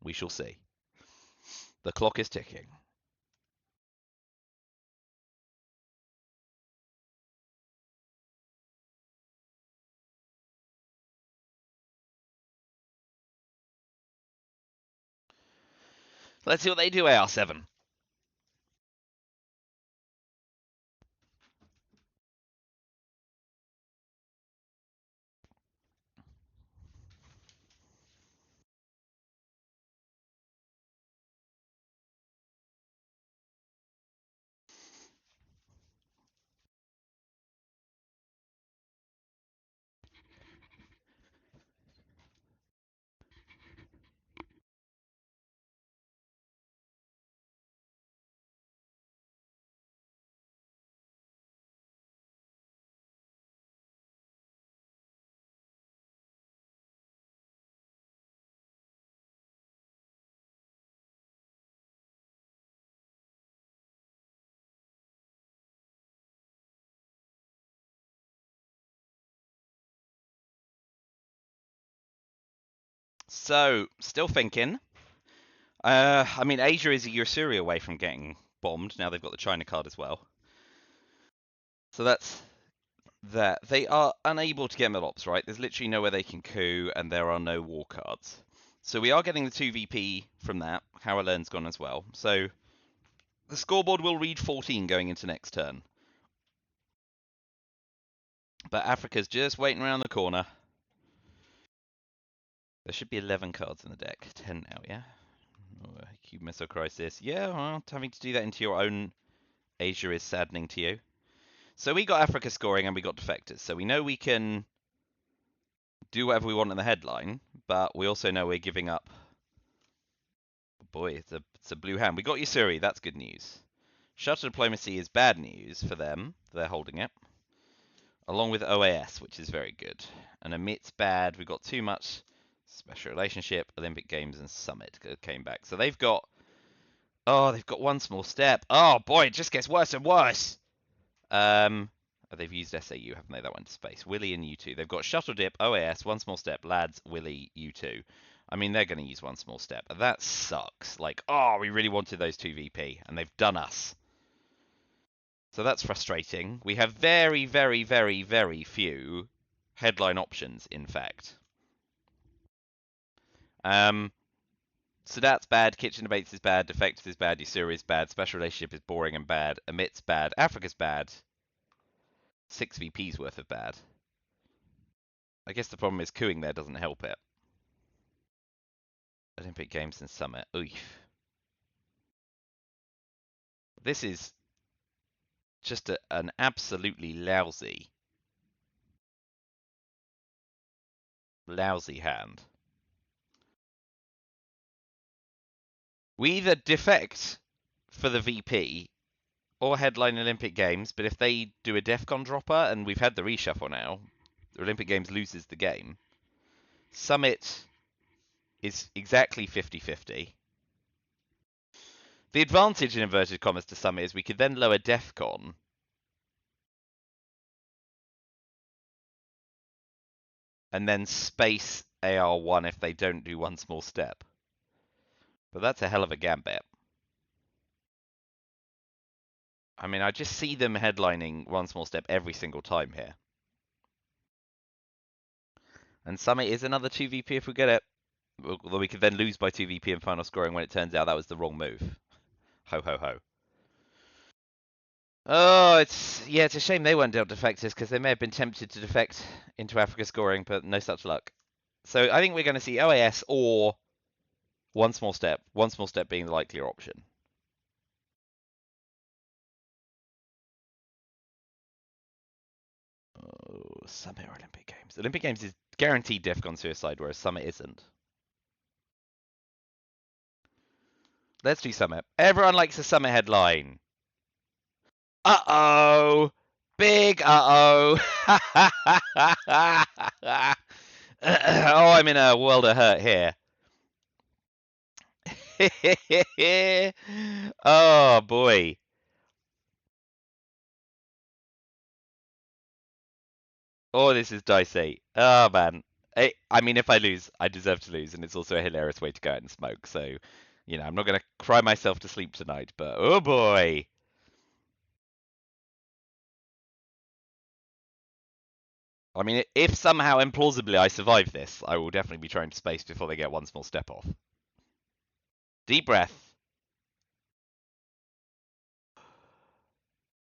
we shall see. The clock is ticking. Let's see what they do, AR7. So, still thinking. I mean, Asia is a Yusuri away from getting bombed. Now they've got the China card as well. So that's that. They are unable to get Milops, right? There's literally nowhere they can coup, and there are no war cards. So we are getting the 2VP from that. Howler's gone as well. So the scoreboard will read 14 going into next turn. But Africa's just waiting around the corner. There should be 11 cards in the deck. 10 now, yeah? Cube Missile Crisis. Yeah, well, having to do that into your own Asia is saddening to you. So we got Africa scoring and we got defectors. So we know we can do whatever we want in the headline, but we also know we're giving up. Boy, it's a blue hand. We got Yusuri. That's good news. Shuttle Diplomacy is bad news for them. They're holding it. Along with OAS, which is very good. And Emit's bad. We got too much special relationship, Olympic Games, and Summit came back. So they've got. Oh, they've got one small step. Oh boy, it just gets worse and worse. They've used SAU, haven't they? That went to space. Willy and U2. They've got Shuttle Dip, OAS, One Small Step, Lads, Willy, U2. I mean, they're going to use One Small Step. That sucks. Like, oh, we really wanted those 2VP, and they've done us. So that's frustrating. We have very, very, very, very few headline options, in fact. So that's bad. Kitchen Debates is bad. Defective is bad. Yusuri is bad. Special Relationship is boring and bad. Emit's bad. Africa's bad. 6 VP's worth of bad. I guess the problem is cooing there doesn't help it. Olympic Games and Summit. Oof. This is just an absolutely lousy hand. We either defect for the VP or headline Olympic Games, but if they do a DEFCON dropper, and we've had the reshuffle now, the Olympic Games loses the game. Summit is exactly 50-50. The advantage in inverted commas to Summit is we could then lower DEFCON. And then space AR1 if they don't do one small step. But that's a hell of a gambit. I mean, I just see them headlining one small step every single time here. And Summit is another 2VP if we get it. Although we could then lose by 2VP in final scoring when it turns out that was the wrong move. Ho, ho, ho. Oh, it's a shame they weren't dealt defectors because they may have been tempted to defect into Africa scoring, but no such luck. So I think we're going to see OAS or one small step being the likelier option. Oh, Summit or Olympic Games. Olympic Games is guaranteed DEFCON suicide, whereas Summit isn't. Let's do Summit. Everyone likes a Summit headline. Uh-oh. Big uh-oh. Oh, I'm in a world of hurt here. Oh, boy. Oh, this is dicey. Oh, man. I mean, if I lose, I deserve to lose, and it's also a hilarious way to go out and smoke. So, you know, I'm not going to cry myself to sleep tonight, but oh, boy. I mean, if somehow implausibly I survive this, I will definitely be trying to space before they get one small step off. Deep breath.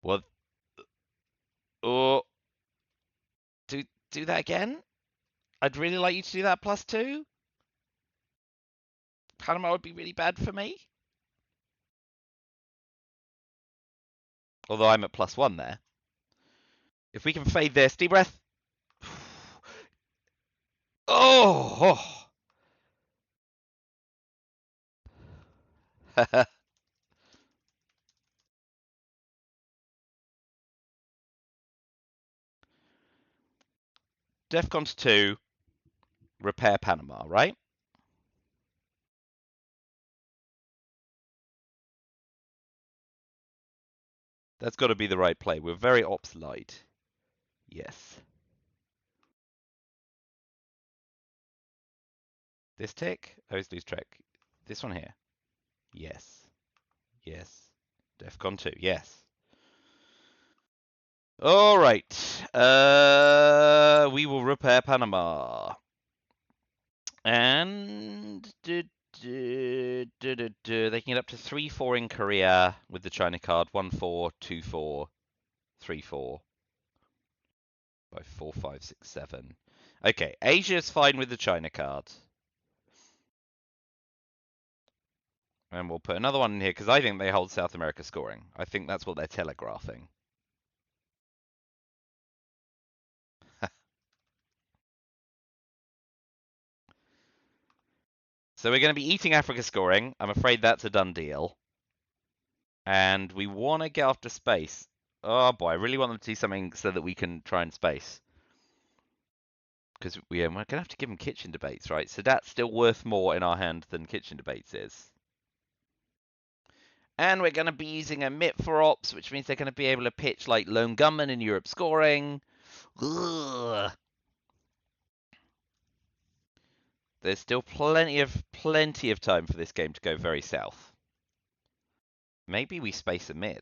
Well, oh, do that again? I'd really like you to do that +2. Panama would be really bad for me. Although I'm at +1 there. If we can fade this, deep breath. Oh! Defcons 2, repair Panama, right? That's got to be the right play. We're very ops light. Yes. This tick? I always lose track. This one here. Yes. Yes. Defcon 2. Yes. All right. We will repair Panama. And they can get up to 3-4 in Korea with the China card. 1-4, 2-4, 3-4. By 4, 5, 6, 7. Okay, Asia's fine with the China card. And we'll put another one in here because I think they hold South America scoring. I think that's what they're telegraphing. So we're going to be eating Africa scoring. I'm afraid that's a done deal. And we want to get after space. Oh boy, I really want them to do something so that we can try and space. Because we're going to have to give them kitchen debates, right? So that's still worth more in our hand than kitchen debates is. And we're going to be using a MIP for ops, which means they're going to be able to pitch like lone gunman in Europe scoring. Ugh. There's still plenty of time for this game to go very south. Maybe we space a mid.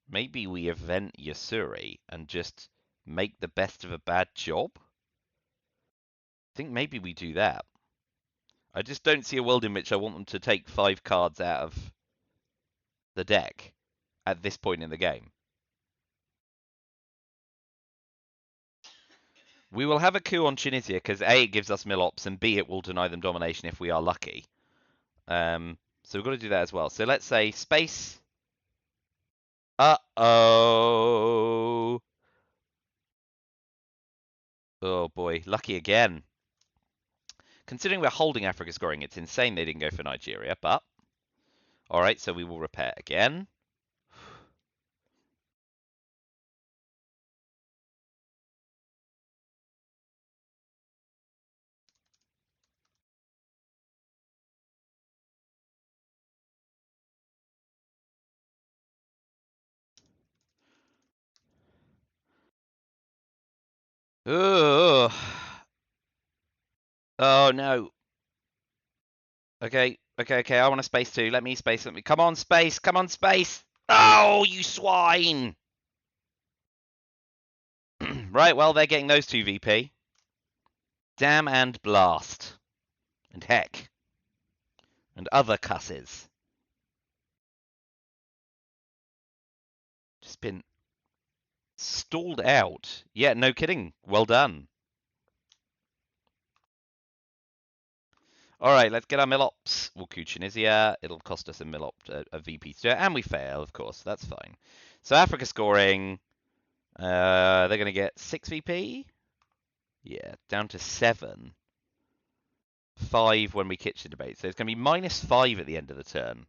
Maybe we event Yasuri and just make the best of a bad job. I think maybe we do that. I just don't see a world in which I want them to take 5 cards out of the deck at this point in the game. We will have a coup on Tunisia because A, it gives us mill-ops, and B, it will deny them domination if we are lucky. So we've got to do that as well. So let's say space. Uh-oh. Oh boy, lucky again. Considering we're holding Africa scoring, it's insane they didn't go for Nigeria, but... Alright, so we will repair again. Ugh. Oh no. Okay, okay. I want a space too. Let me space. Let me. Come on, space. Come on, space. Oh, you swine. Right, well, they're getting those two VP. Damn and blast. And heck. And other cusses. Just been stalled out. Yeah, no kidding. Well done. All right, let's get our Millops. We'll Tunisia. It'll cost us a Millop, a VP to do it, and we fail, of course. That's fine. So Africa scoring. They're going to get 6 VP. Yeah, down to 7. 5 when we kitchen debate. So it's going to be -5 at the end of the turn.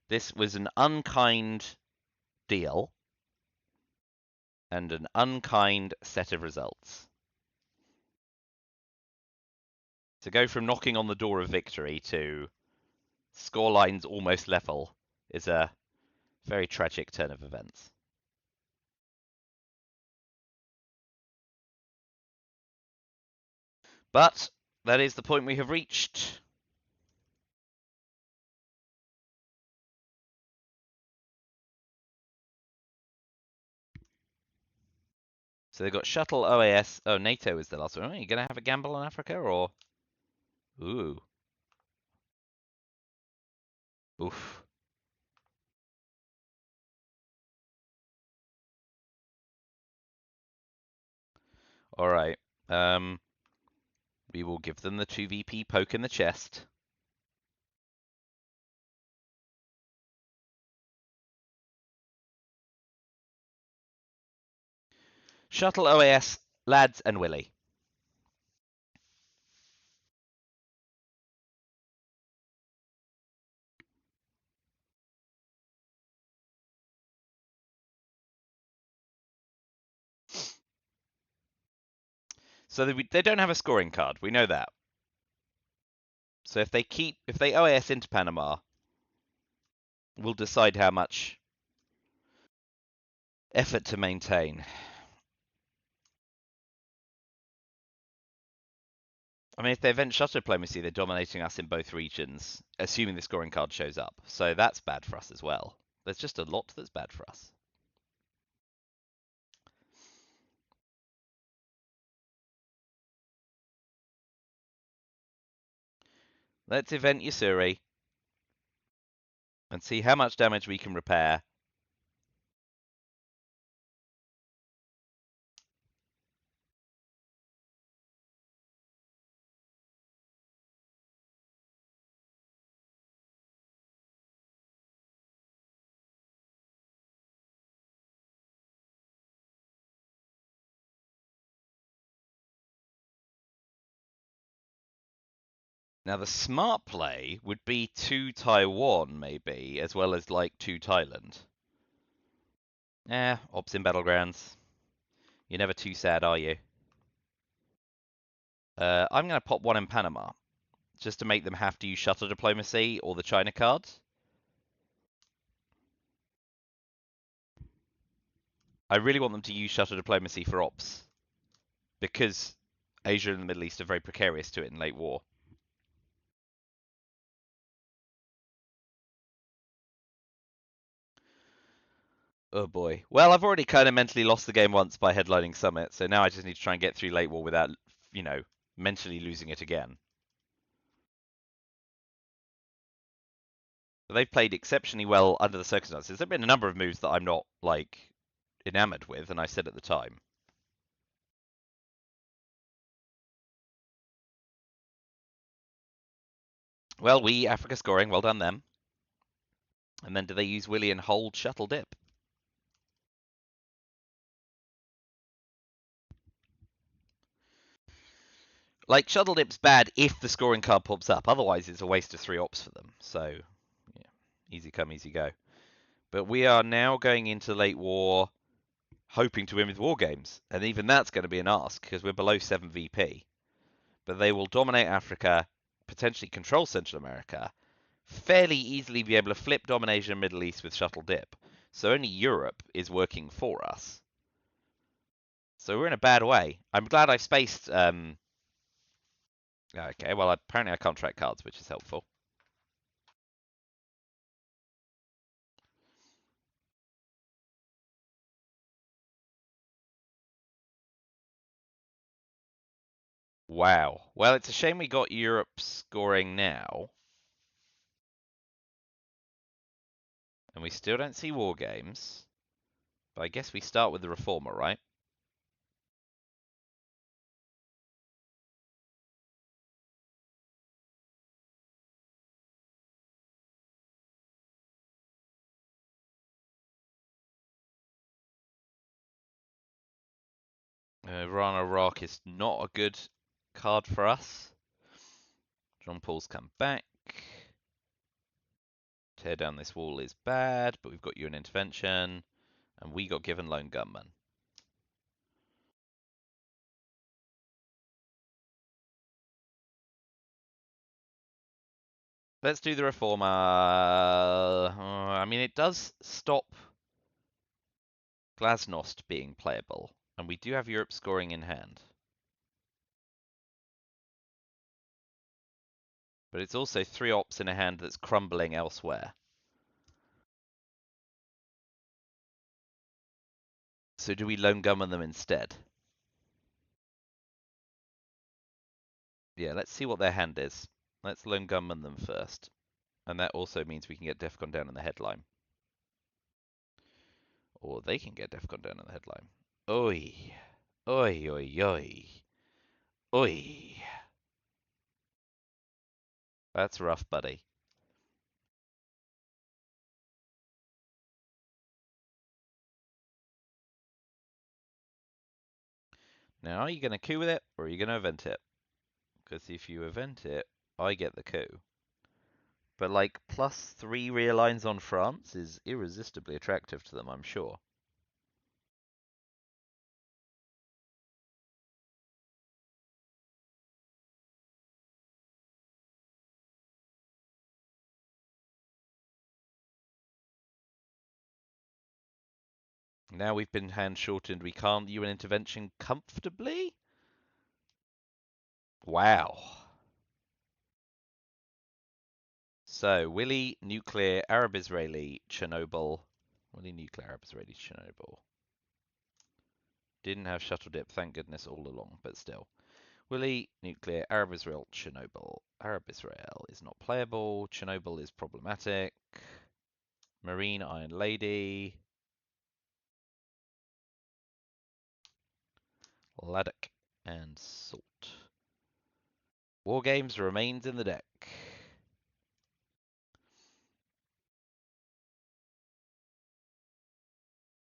This was an unkind deal and an unkind set of results. To go from knocking on the door of victory to scorelines almost level is a very tragic turn of events. But that is the point we have reached. So they've got Shuttle, OAS. Oh, NATO is the last one. Are you going to have a gamble on Africa or? Ooh. Oof. All right. We will give them the 2 VP poke in the chest. Shuttle, OAS, lads, and Willie. So they don't have a scoring card. We know that. So if they OAS into Panama, we'll decide how much effort to maintain. I mean, if they event shuttle diplomacy, they're dominating us in both regions, assuming the scoring card shows up. So that's bad for us as well. There's just a lot that's bad for us. Let's event Yasuri and see how much damage we can repair. Now, the smart play would be to Taiwan, maybe, as well as like to Thailand. Ops in Battlegrounds. You're never too sad, are you? I'm going to pop one in Panama, just to make them have to use shuttle diplomacy or the China cards. I really want them to use shuttle diplomacy for ops, because Asia and the Middle East are very precarious to it in late war. Oh boy. Well, I've already kind of mentally lost the game once by headlining Summit, so now I just need to try and get through late war without, mentally losing it again. But they've played exceptionally well under the circumstances. There have been a number of moves that I'm not, enamored with, and I said at the time. Well, Africa scoring, well done them. And then do they use Willie and hold shuttle dip? Like, shuttle dip's bad if the scoring card pops up. Otherwise, it's a waste of 3 ops for them. So, yeah, easy come, easy go. But we are now going into late war hoping to win with war games. And even that's going to be an ask because we're below 7 VP. But they will dominate Africa, potentially control Central America, fairly easily be able to flip domination in Middle East with shuttle dip. So only Europe is working for us. So we're in a bad way. I'm glad I spaced. Okay, well, apparently I can't track cards, which is helpful. Wow. Well, it's a shame we got Europe scoring now. And we still don't see war games. But I guess we start with the Reformer, right? Iran Iraq is not a good card for us. John Paul's come back. Tear down this wall is bad, but we've got you an intervention. And we got given Lone Gunman. Let's do the Reformer. I mean, it does stop Glasnost being playable. And we do have Europe scoring in hand. But it's also 3 ops in a hand that's crumbling elsewhere. So do we Lone Gunman them instead? Yeah, let's see what their hand is. Let's Lone Gunman them first. And that also means we can get Defcon down in the headline. Or they can get Defcon down in the headline. Oi. Oi, oi, oi. Oi. That's rough, buddy. Now, are you going to coup with it, or are you going to event it? Because if you event it, I get the coup. But, like, +3 realigns on France is irresistibly attractive to them, I'm sure. Now we've been hand shortened, we can't do an intervention comfortably? Wow. So, Willy, nuclear, Arab-Israeli, Chernobyl. Willy, nuclear, Arab-Israeli, Chernobyl. Didn't have shuttle dip, thank goodness, all along, but still. Willy, nuclear, Arab-Israel, Chernobyl. Arab-Israel is not playable. Chernobyl is problematic. Marine, Iron Lady. Ladakh and Salt. War Games remains in the deck.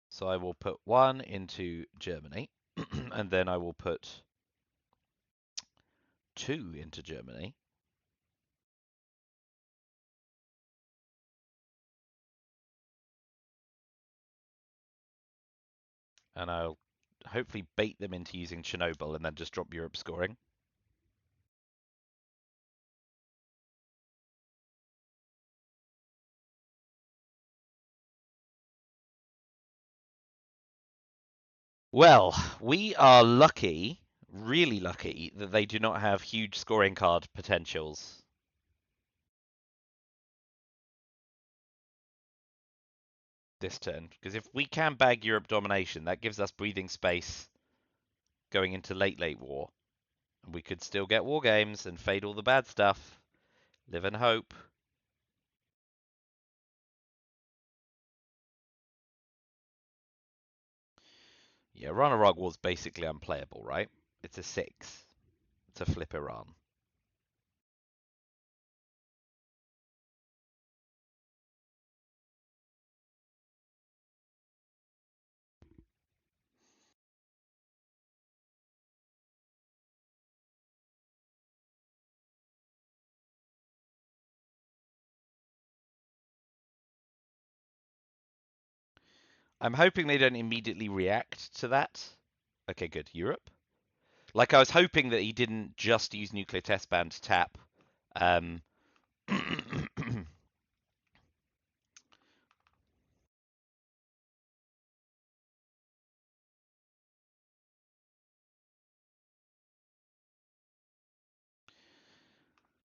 So I will put 1 into Germany, and then I will put 2 into Germany. And I'll hopefully bait them into using Chernobyl and then just drop Europe scoring. Well, we are lucky, really lucky, that they do not have huge scoring card potentials. This turn, because if we can bag Europe domination, that gives us breathing space going into late war. And we could still get war games and fade all the bad stuff. Live and hope. Yeah, Iran Iraq was basically unplayable, right? It's a 6 to flip Iran. I'm hoping they don't immediately react to that. Okay, good. Europe? Like, I was hoping that he didn't just use nuclear test ban to tap.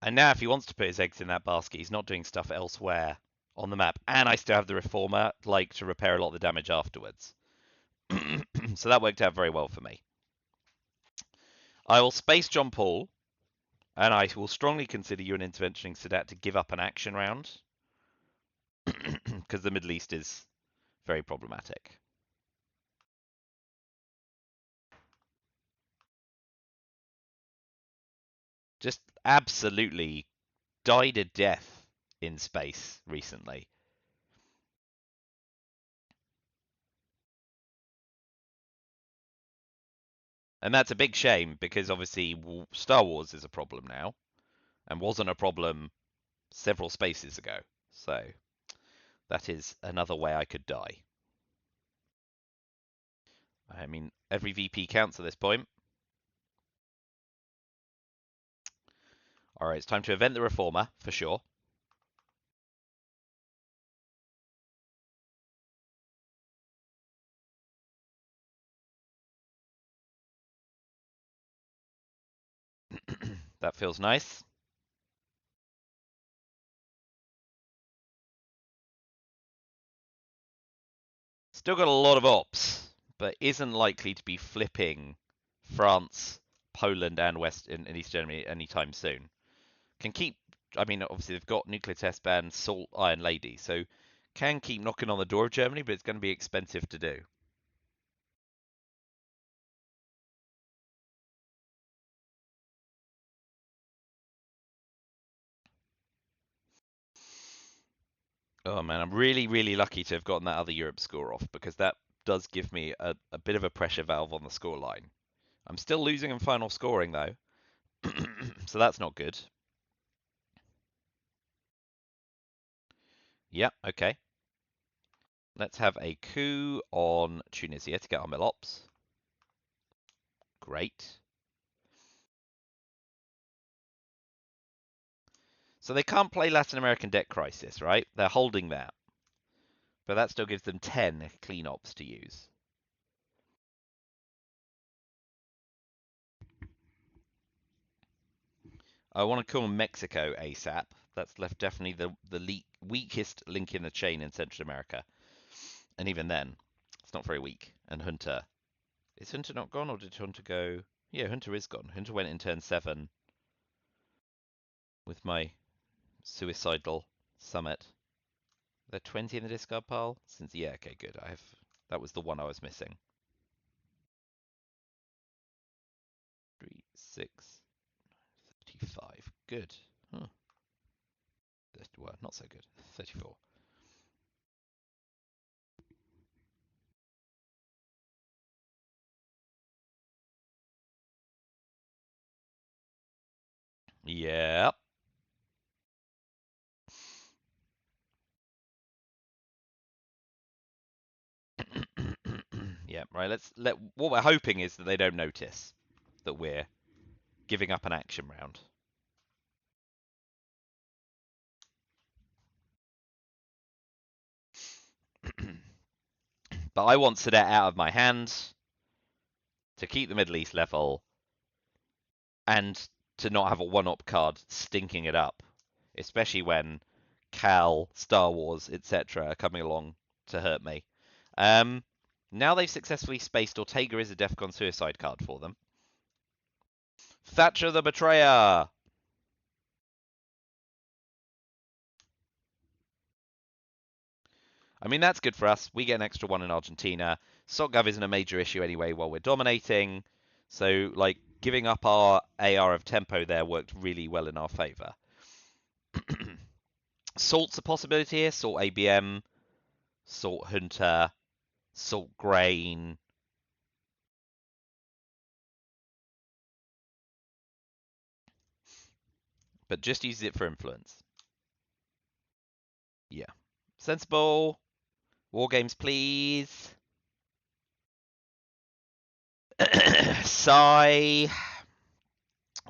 And now if he wants to put his eggs in that basket, he's not doing stuff elsewhere on the map. And I still have the Reformer, like, to repair a lot of the damage afterwards. So that worked out very well for me. I will space John Paul, and I will strongly consider you an interventioning Sadat to give up an action round, because the Middle East is very problematic. Just absolutely died a death in space recently. And that's a big shame because obviously Star Wars is a problem now and wasn't a problem several spaces ago. So that is another way I could die. I mean, every VP counts at this point. All right, it's time to event the Reformer for sure. That feels nice. Still got a lot of ops, but isn't likely to be flipping France, Poland, and West and East Germany anytime soon. Can keep. I mean, obviously they've got nuclear test ban, Salt, Iron Lady, so can keep knocking on the door of Germany, but it's going to be expensive to do. Oh man, I'm really, really lucky to have gotten that other Europe score off because that does give me a bit of a pressure valve on the score line. I'm still losing in final scoring though, so that's not good. Yeah, okay. Let's have a coup on Tunisia to get our mill ops. Great. So they can't play Latin American Debt Crisis, right? They're holding that. But that still gives them 10 clean ops to use. I want to call Mexico ASAP. That's left definitely the weakest link in the chain in Central America. And even then, it's not very weak. And Hunter. Is Hunter not gone, or did Hunter go? Yeah, Hunter is gone. Hunter went in turn 7 with my suicidal summit. They're 20 in the discard pile? Since yeah, okay, good. That was the one I was missing. 3, 6, 35. Good. Huh. Well, not so good. 34. Yeah. Yeah, right. What we're hoping is that they don't notice that we're giving up an action round. But I want Sadet out of my hands to keep the Middle East level and to not have a one-up card stinking it up, especially when Cal, Star Wars, etc. are coming along to hurt me. Now they've successfully spaced Ortega is a Defcon suicide card for them. Thatcher the Betrayer! I mean, that's good for us. We get an extra one in Argentina. SOCGov isn't a major issue anyway while we're dominating. So, like, giving up our AR of tempo there worked really well in our favour. Salt's a possibility here. Salt ABM, Salt Hunter, Salt Grain. But just use it for influence. Yeah. Sensible. War games, please. Sigh.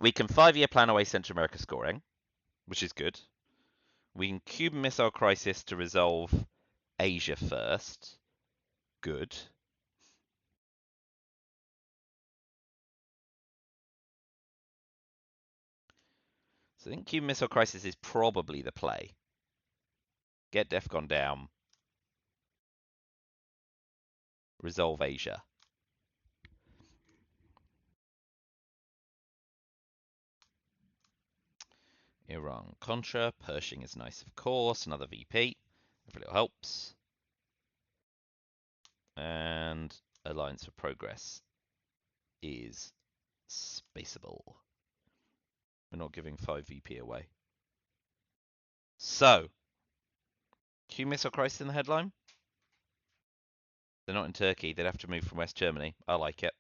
We can 5-year plan away Central America scoring, which is good. We can Cuban Missile Crisis to resolve Asia first. Good. So I think Cuban Missile Crisis is probably the play. Get DEFCON down. Resolve Asia. Iran Contra. Pershing is nice, of course. Another VP. Every little helps. And Alliance for Progress is spaceable. We're not giving 5 VP away. So, Q Missile Crisis in the headline? They're not in Turkey. They'd have to move from West Germany. I like it.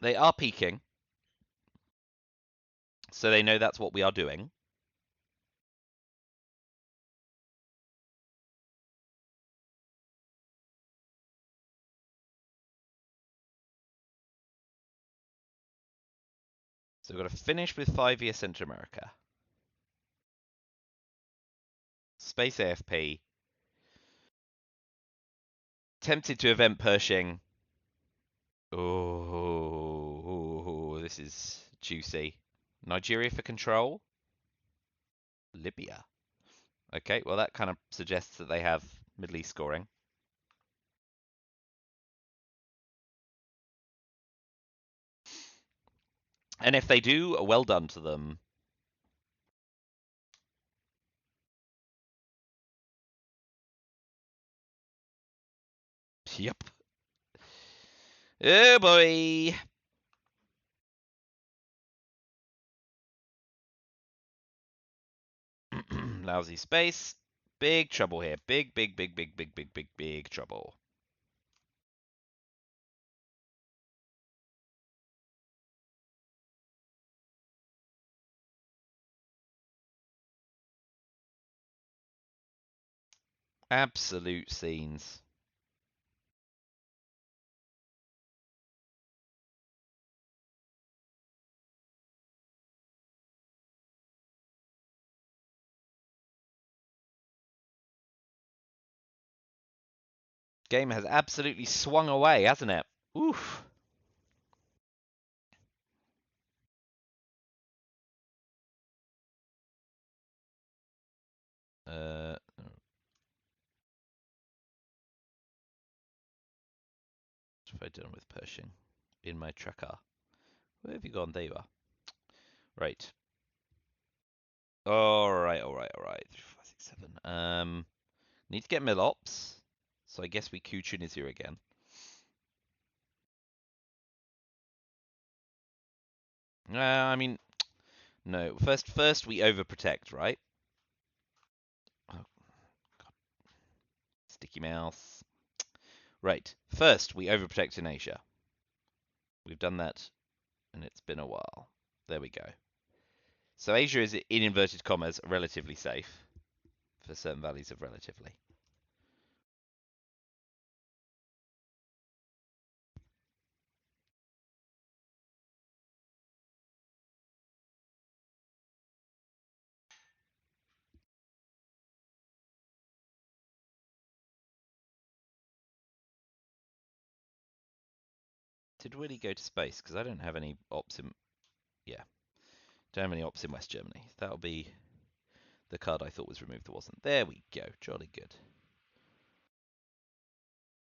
They are peaking. So they know that's what we are doing. So we've got to finish with 5-year Central America. Space AFP. Tempted to event Pershing. Oh, this is juicy. Nigeria for control. Libya. Okay, well that kind of suggests that they have Middle East scoring. And if they do, well done to them. Yep. Oh boy. Lousy space. Big trouble here. Big trouble. Absolute scenes. Game has absolutely swung away, hasn't it? Oof. What have I done with Pershing? In my tracker. Where have you gone? There you are. Right. Alright. 3, 4, 5, 6, 7. Need to get Milops. So I guess we Kuchun is here again. I mean, no. First we overprotect, right? Oh, God. Sticky mouse. Right. First we overprotect in Asia. We've done that, and it's been a while. There we go. So Asia is, in inverted commas, relatively safe for certain values of relatively. Did Willie go to space? Because I don't have any ops in... Yeah. Don't have any ops in West Germany. That'll be the card I thought was removed that wasn't. There we go. Jolly good.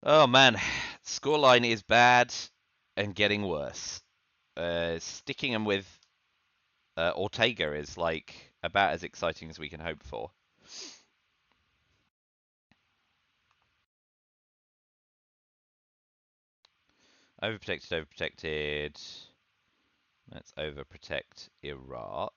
Oh, man. Scoreline is bad and getting worse. Sticking them with Ortega is, like, about as exciting as we can hope for. Overprotected. Let's overprotect Iraq.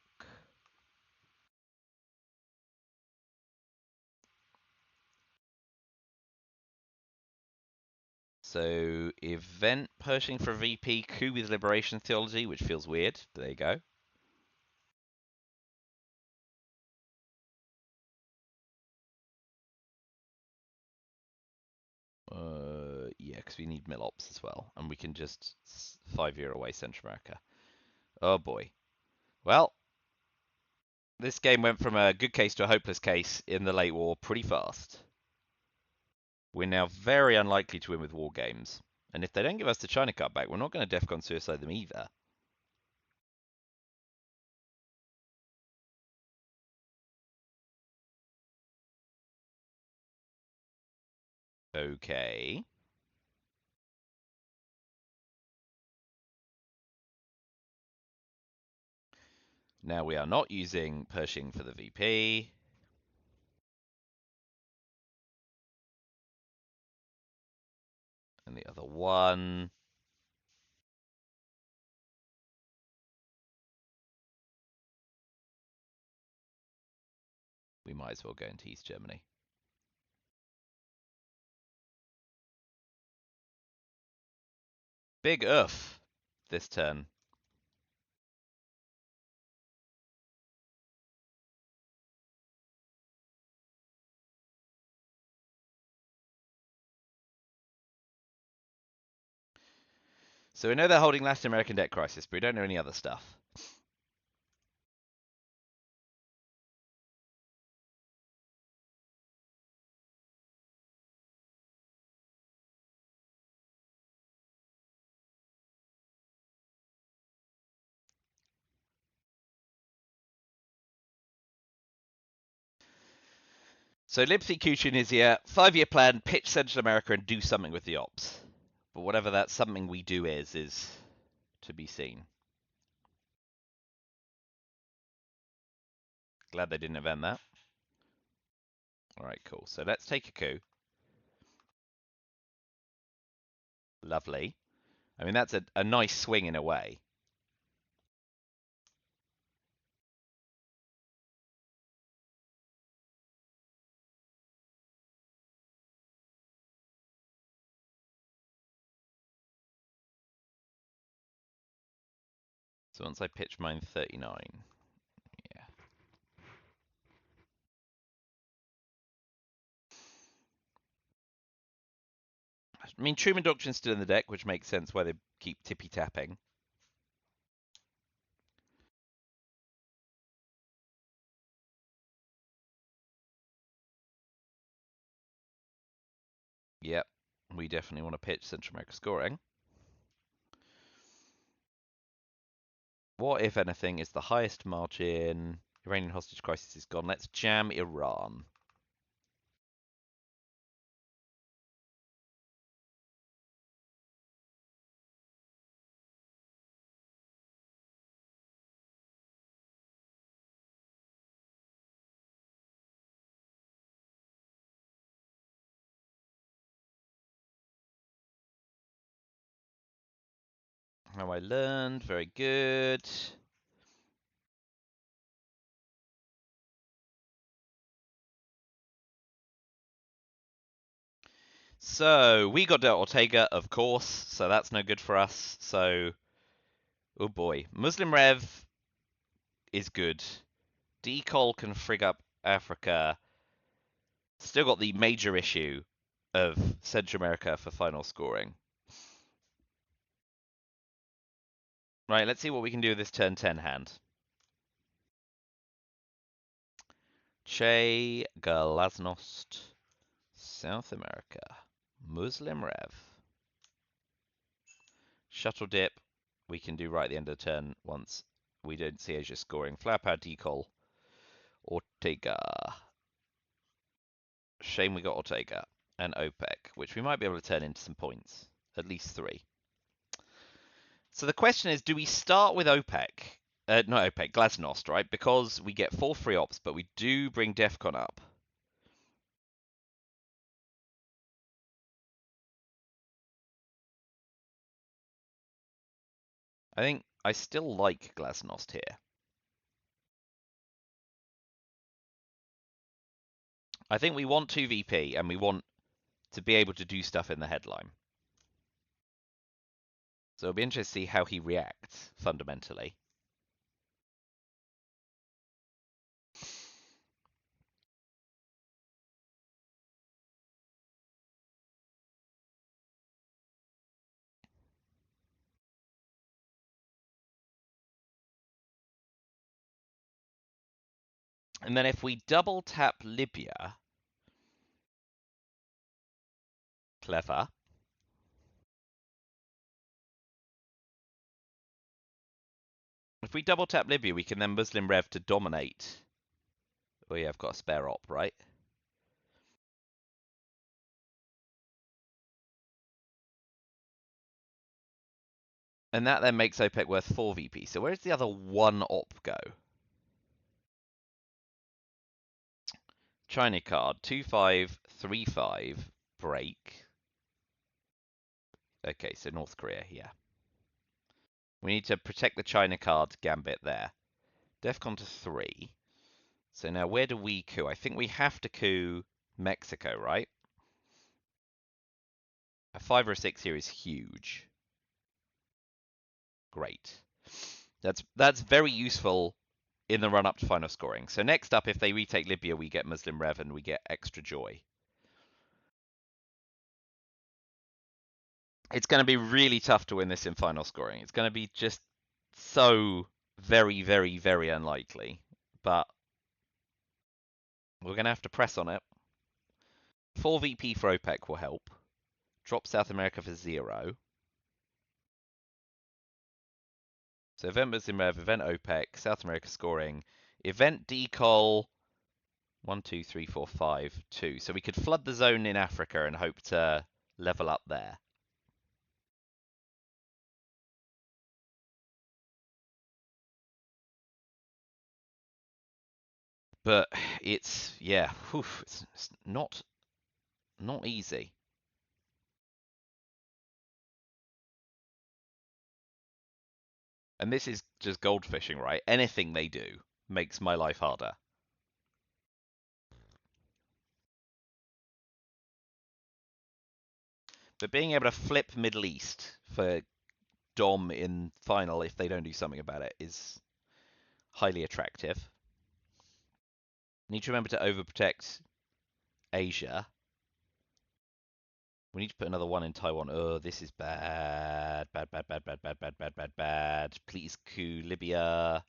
So, event Pershing for VP, coup with liberation theology, which feels weird. There you go. Yeah, because we need Milops as well, and we can just 5-year away Central America. Oh boy. Well, this game went from a good case to a hopeless case in the late war pretty fast. We're now very unlikely to win with war games. And if they don't give us the China card back, we're not going to Defcon suicide them either. Okay. Now we are not using Pershing for the VP. And the other one. We might as well go into East Germany. Big oof this turn. So we know they're holding Latin American debt crisis, but we don't know any other stuff. So Lipsy Kuchin is here. 5-year plan, pitch Central America and do something with the ops. But whatever that something we do is to be seen. Glad they didn't event that. Alright, cool. So let's take a coup. Lovely. I mean, that's a nice swing in a way. So once I pitch mine 39. Yeah. I mean, Truman Doctrine's still in the deck, which makes sense why they keep tippy-tapping. Yep, we definitely want to pitch Central America scoring. What, if anything, is the highest margin? Iranian hostage crisis is gone. Let's jam Iran. How I learned. Very good. So, we got dealt Ortega, of course, so that's no good for us. So, oh boy. Muslim Rev is good. Decol can frig up Africa. Still got the major issue of Central America for final scoring. Right, let's see what we can do with this turn 10 hand. Che Glasnost, South America, Muslim Rev. Shuttle dip, we can do right at the end of the turn once we don't see Asia scoring. Flower Power Decol, Ortega. Shame we got Ortega and OPEC, which we might be able to turn into some points. At least 3. So the question is, do we start with OPEC? Not OPEC, Glasnost, right? Because we get 4 free ops, but we do bring DEFCON up. I think I still like Glasnost here. I think we want 2 VP, and we want to be able to do stuff in the headline. So it'll be interesting to see how he reacts, fundamentally. And then if we double tap Libya, clever. If we double tap Libya, we can then Muslim Rev to dominate. Oh yeah, I've got a spare op, right? And that then makes OPEC worth 4 VP. So where's the other one op go? China card, 2535, break. Okay, so North Korea, yeah. We need to protect the China card gambit there. Defcon to 3. So now where do we coup? I think we have to coup Mexico, right? A 5 or a 6 here is huge. Great. That's very useful in the run up to final scoring. So next up, if they retake Libya, we get Muslim Rev and we get extra joy. It's going to be really tough to win this in final scoring. It's going to be just so very, very, very unlikely. But we're going to have to press on it. 4 VP for OPEC will help. Drop South America for 0. So event Muslim Rev, event OPEC, South America scoring, event decol 1, 2, 3, 4, 5, 2. So we could flood the zone in Africa and hope to level up there. But it's it's not easy. And this is just gold fishing, right? Anything they do makes my life harder. But being able to flip Middle East for Dom in final if they don't do something about it is highly attractive. Need to remember to overprotect Asia. We need to put another one in Taiwan. Oh, this is bad. Bad, bad, bad, bad, bad, bad, bad, bad, bad. Please coup Libya.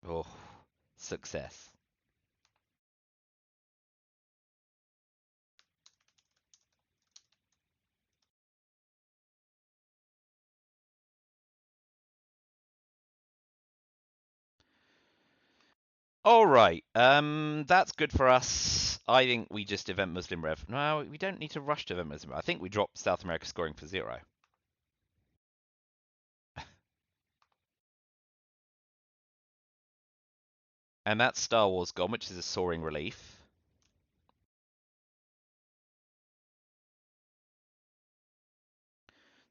Oh, success. All right. That's good for us. I think we just event Muslim Rev. No, we don't need to rush to event Muslim Rev. I think we drop South America scoring for 0. And that's Star Wars gone, which is a soaring relief.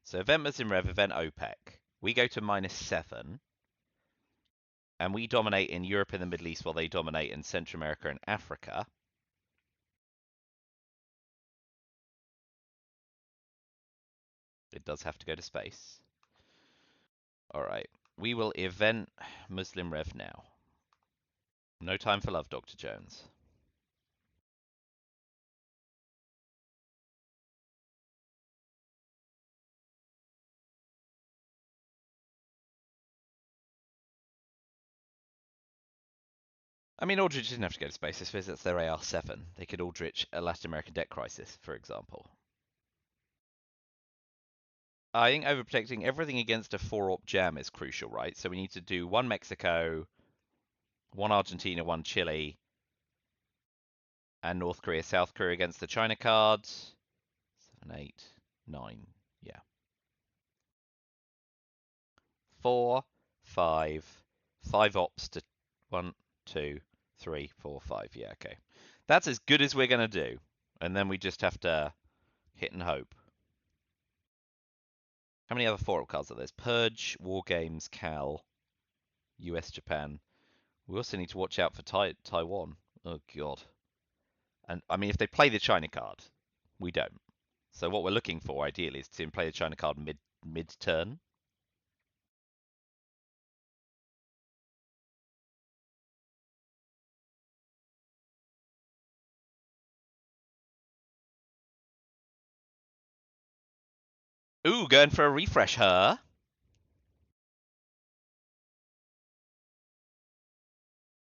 So event Muslim Rev, event OPEC. We go to -7. And we dominate in Europe and the Middle East while they dominate in Central America and Africa. It does have to go to space. All right. We will event Muslim Rev now. No time for love, Dr. Jones. I mean, Aldrich didn't have to go to space. I suppose that's their AR-7. They could Aldrich a Latin American debt crisis, for example. I think overprotecting everything against a 4-op jam is crucial, right? So we need to do 1 Mexico, 1 Argentina, 1 Chile, and North Korea, South Korea against the China cards. 7, 8, 9, yeah. 4, 5, 5 ops to 1, 2, 3, 4, 5. Yeah, okay. That's as good as we're going to do. And then we just have to hit and hope. How many other 4-op cards are there? Purge, War Games, Cal, US, Japan. We also need to watch out for Taiwan. Oh, God. And, I mean, if they play the China card, we don't. So what we're looking for, ideally, is to play the China card mid-turn. Ooh, going for a refresh, huh?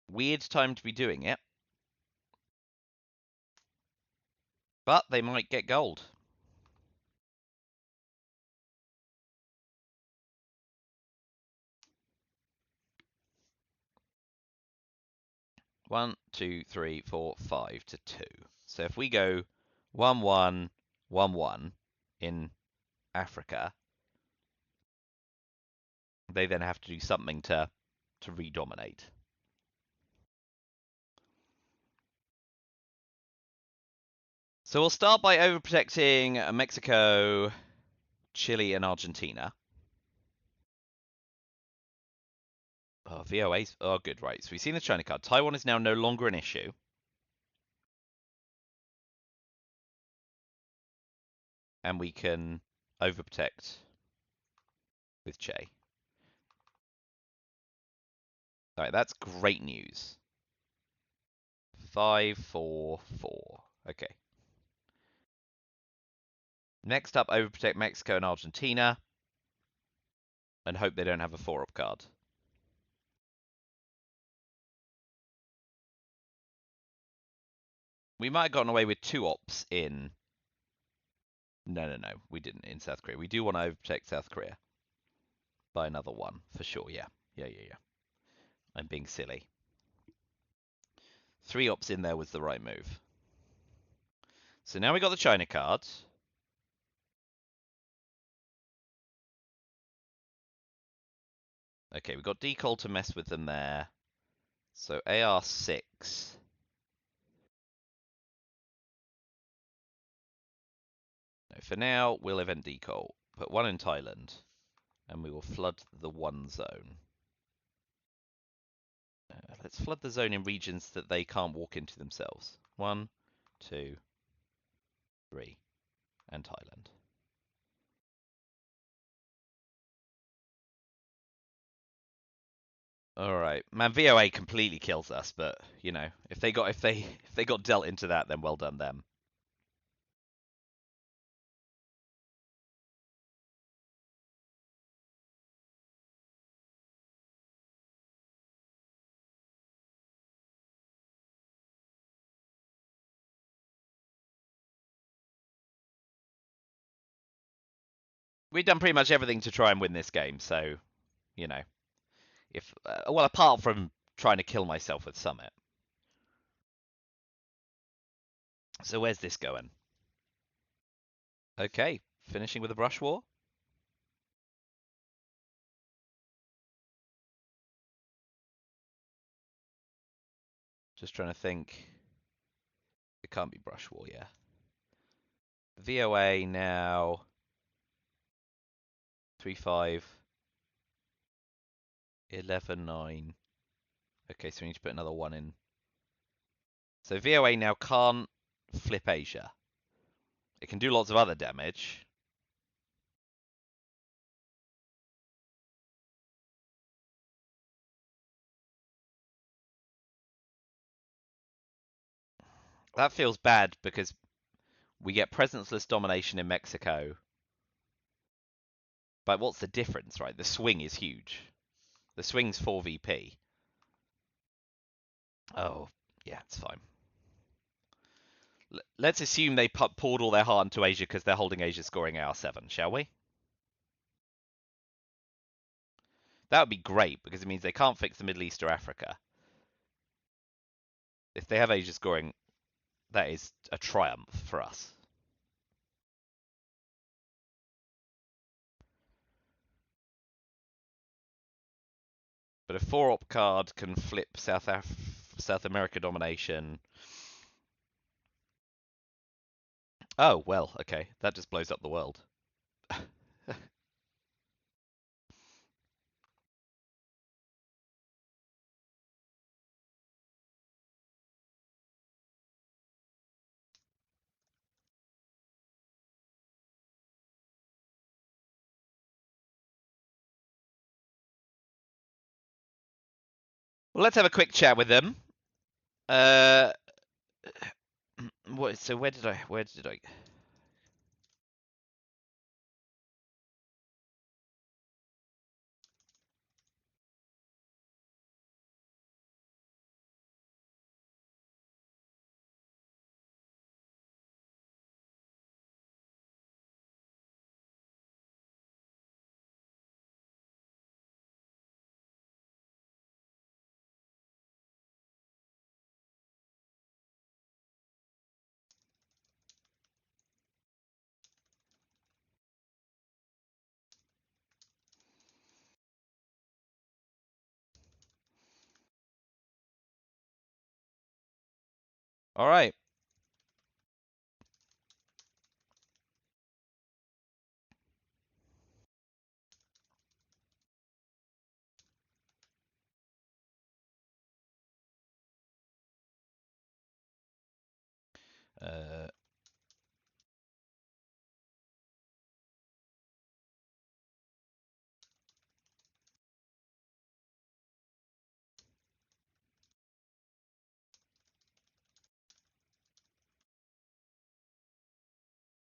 Weird time to be doing it. But they might get gold. 1, 2, 3, 4, 5 to 2. So if we go 1, 1, 1, 1 in Africa, they then have to do something to redominate. So we'll start by overprotecting Mexico, Chile, and Argentina. Oh, VOA's... Oh, good, right. So we've seen the China card. Taiwan is now no longer an issue. And we can overprotect with Che. Alright, that's great news. 5, 4, 4. Okay. Next up, overprotect Mexico and Argentina. And hope they don't have a 4-up card. We might have gotten away with 2 ops in... No, we didn't in South Korea. We do want to overprotect South Korea. By another 1, for sure, yeah. Yeah. I'm being silly. 3 ops in there was the right move. So now we got the China card. Okay, we got Decol to mess with them there. So AR6. No, for now, we'll event Decol. Put 1 in Thailand. And we will flood the 1 zone. Let's flood the zone in regions that they can't walk into themselves. 1, 2, 3. And Thailand. All right, man. VOA completely kills us, but you know, if they got dealt into that, then well done them. We've done pretty much everything to try and win this game, so you know, if well, apart from trying to kill myself with Summit. So where's this going? Okay, finishing with a brush war. Just trying to think. It can't be brush war, yeah. VOA now 3, 5, 11, 9. Okay, so we need to put another 1 in. So VOA now can't flip Asia. It can do lots of other damage. That feels bad because we get presenceless domination in Mexico. But what's the difference, right? The swing is huge. The swing's 4 VP. Oh, yeah, it's fine. Let's assume they poured all their heart into Asia because they're holding Asia scoring AR7, shall we? That would be great because it means they can't fix the Middle East or Africa. If they have Asia scoring, that is a triumph for us. But a 4-op card can flip South America domination. Oh, well, okay. That just blows up the world. Well, let's have a quick chat with them. So where did I? All right. Uh,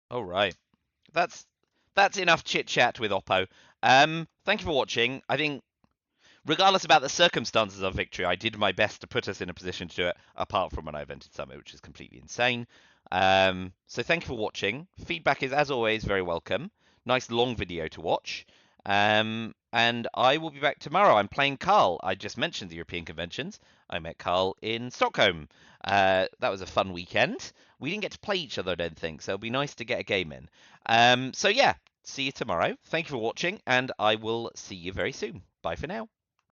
all right. That's enough chit chat with Oppo. Thank you for watching. I think regardless about the circumstances of victory, I did my best to put us in a position to do it, apart from when I invented Summit, which is completely insane. So thank you for watching. Feedback is, as always, very welcome. Nice long video to watch. And I will be back tomorrow. I'm playing Carl. I just mentioned the European conventions. I met Carl in Stockholm. That was a fun weekend. We didn't get to play each other, I don't think, so it'll be nice to get a game in. So yeah, see you tomorrow. Thank you for watching, and I will see you very soon. Bye for now.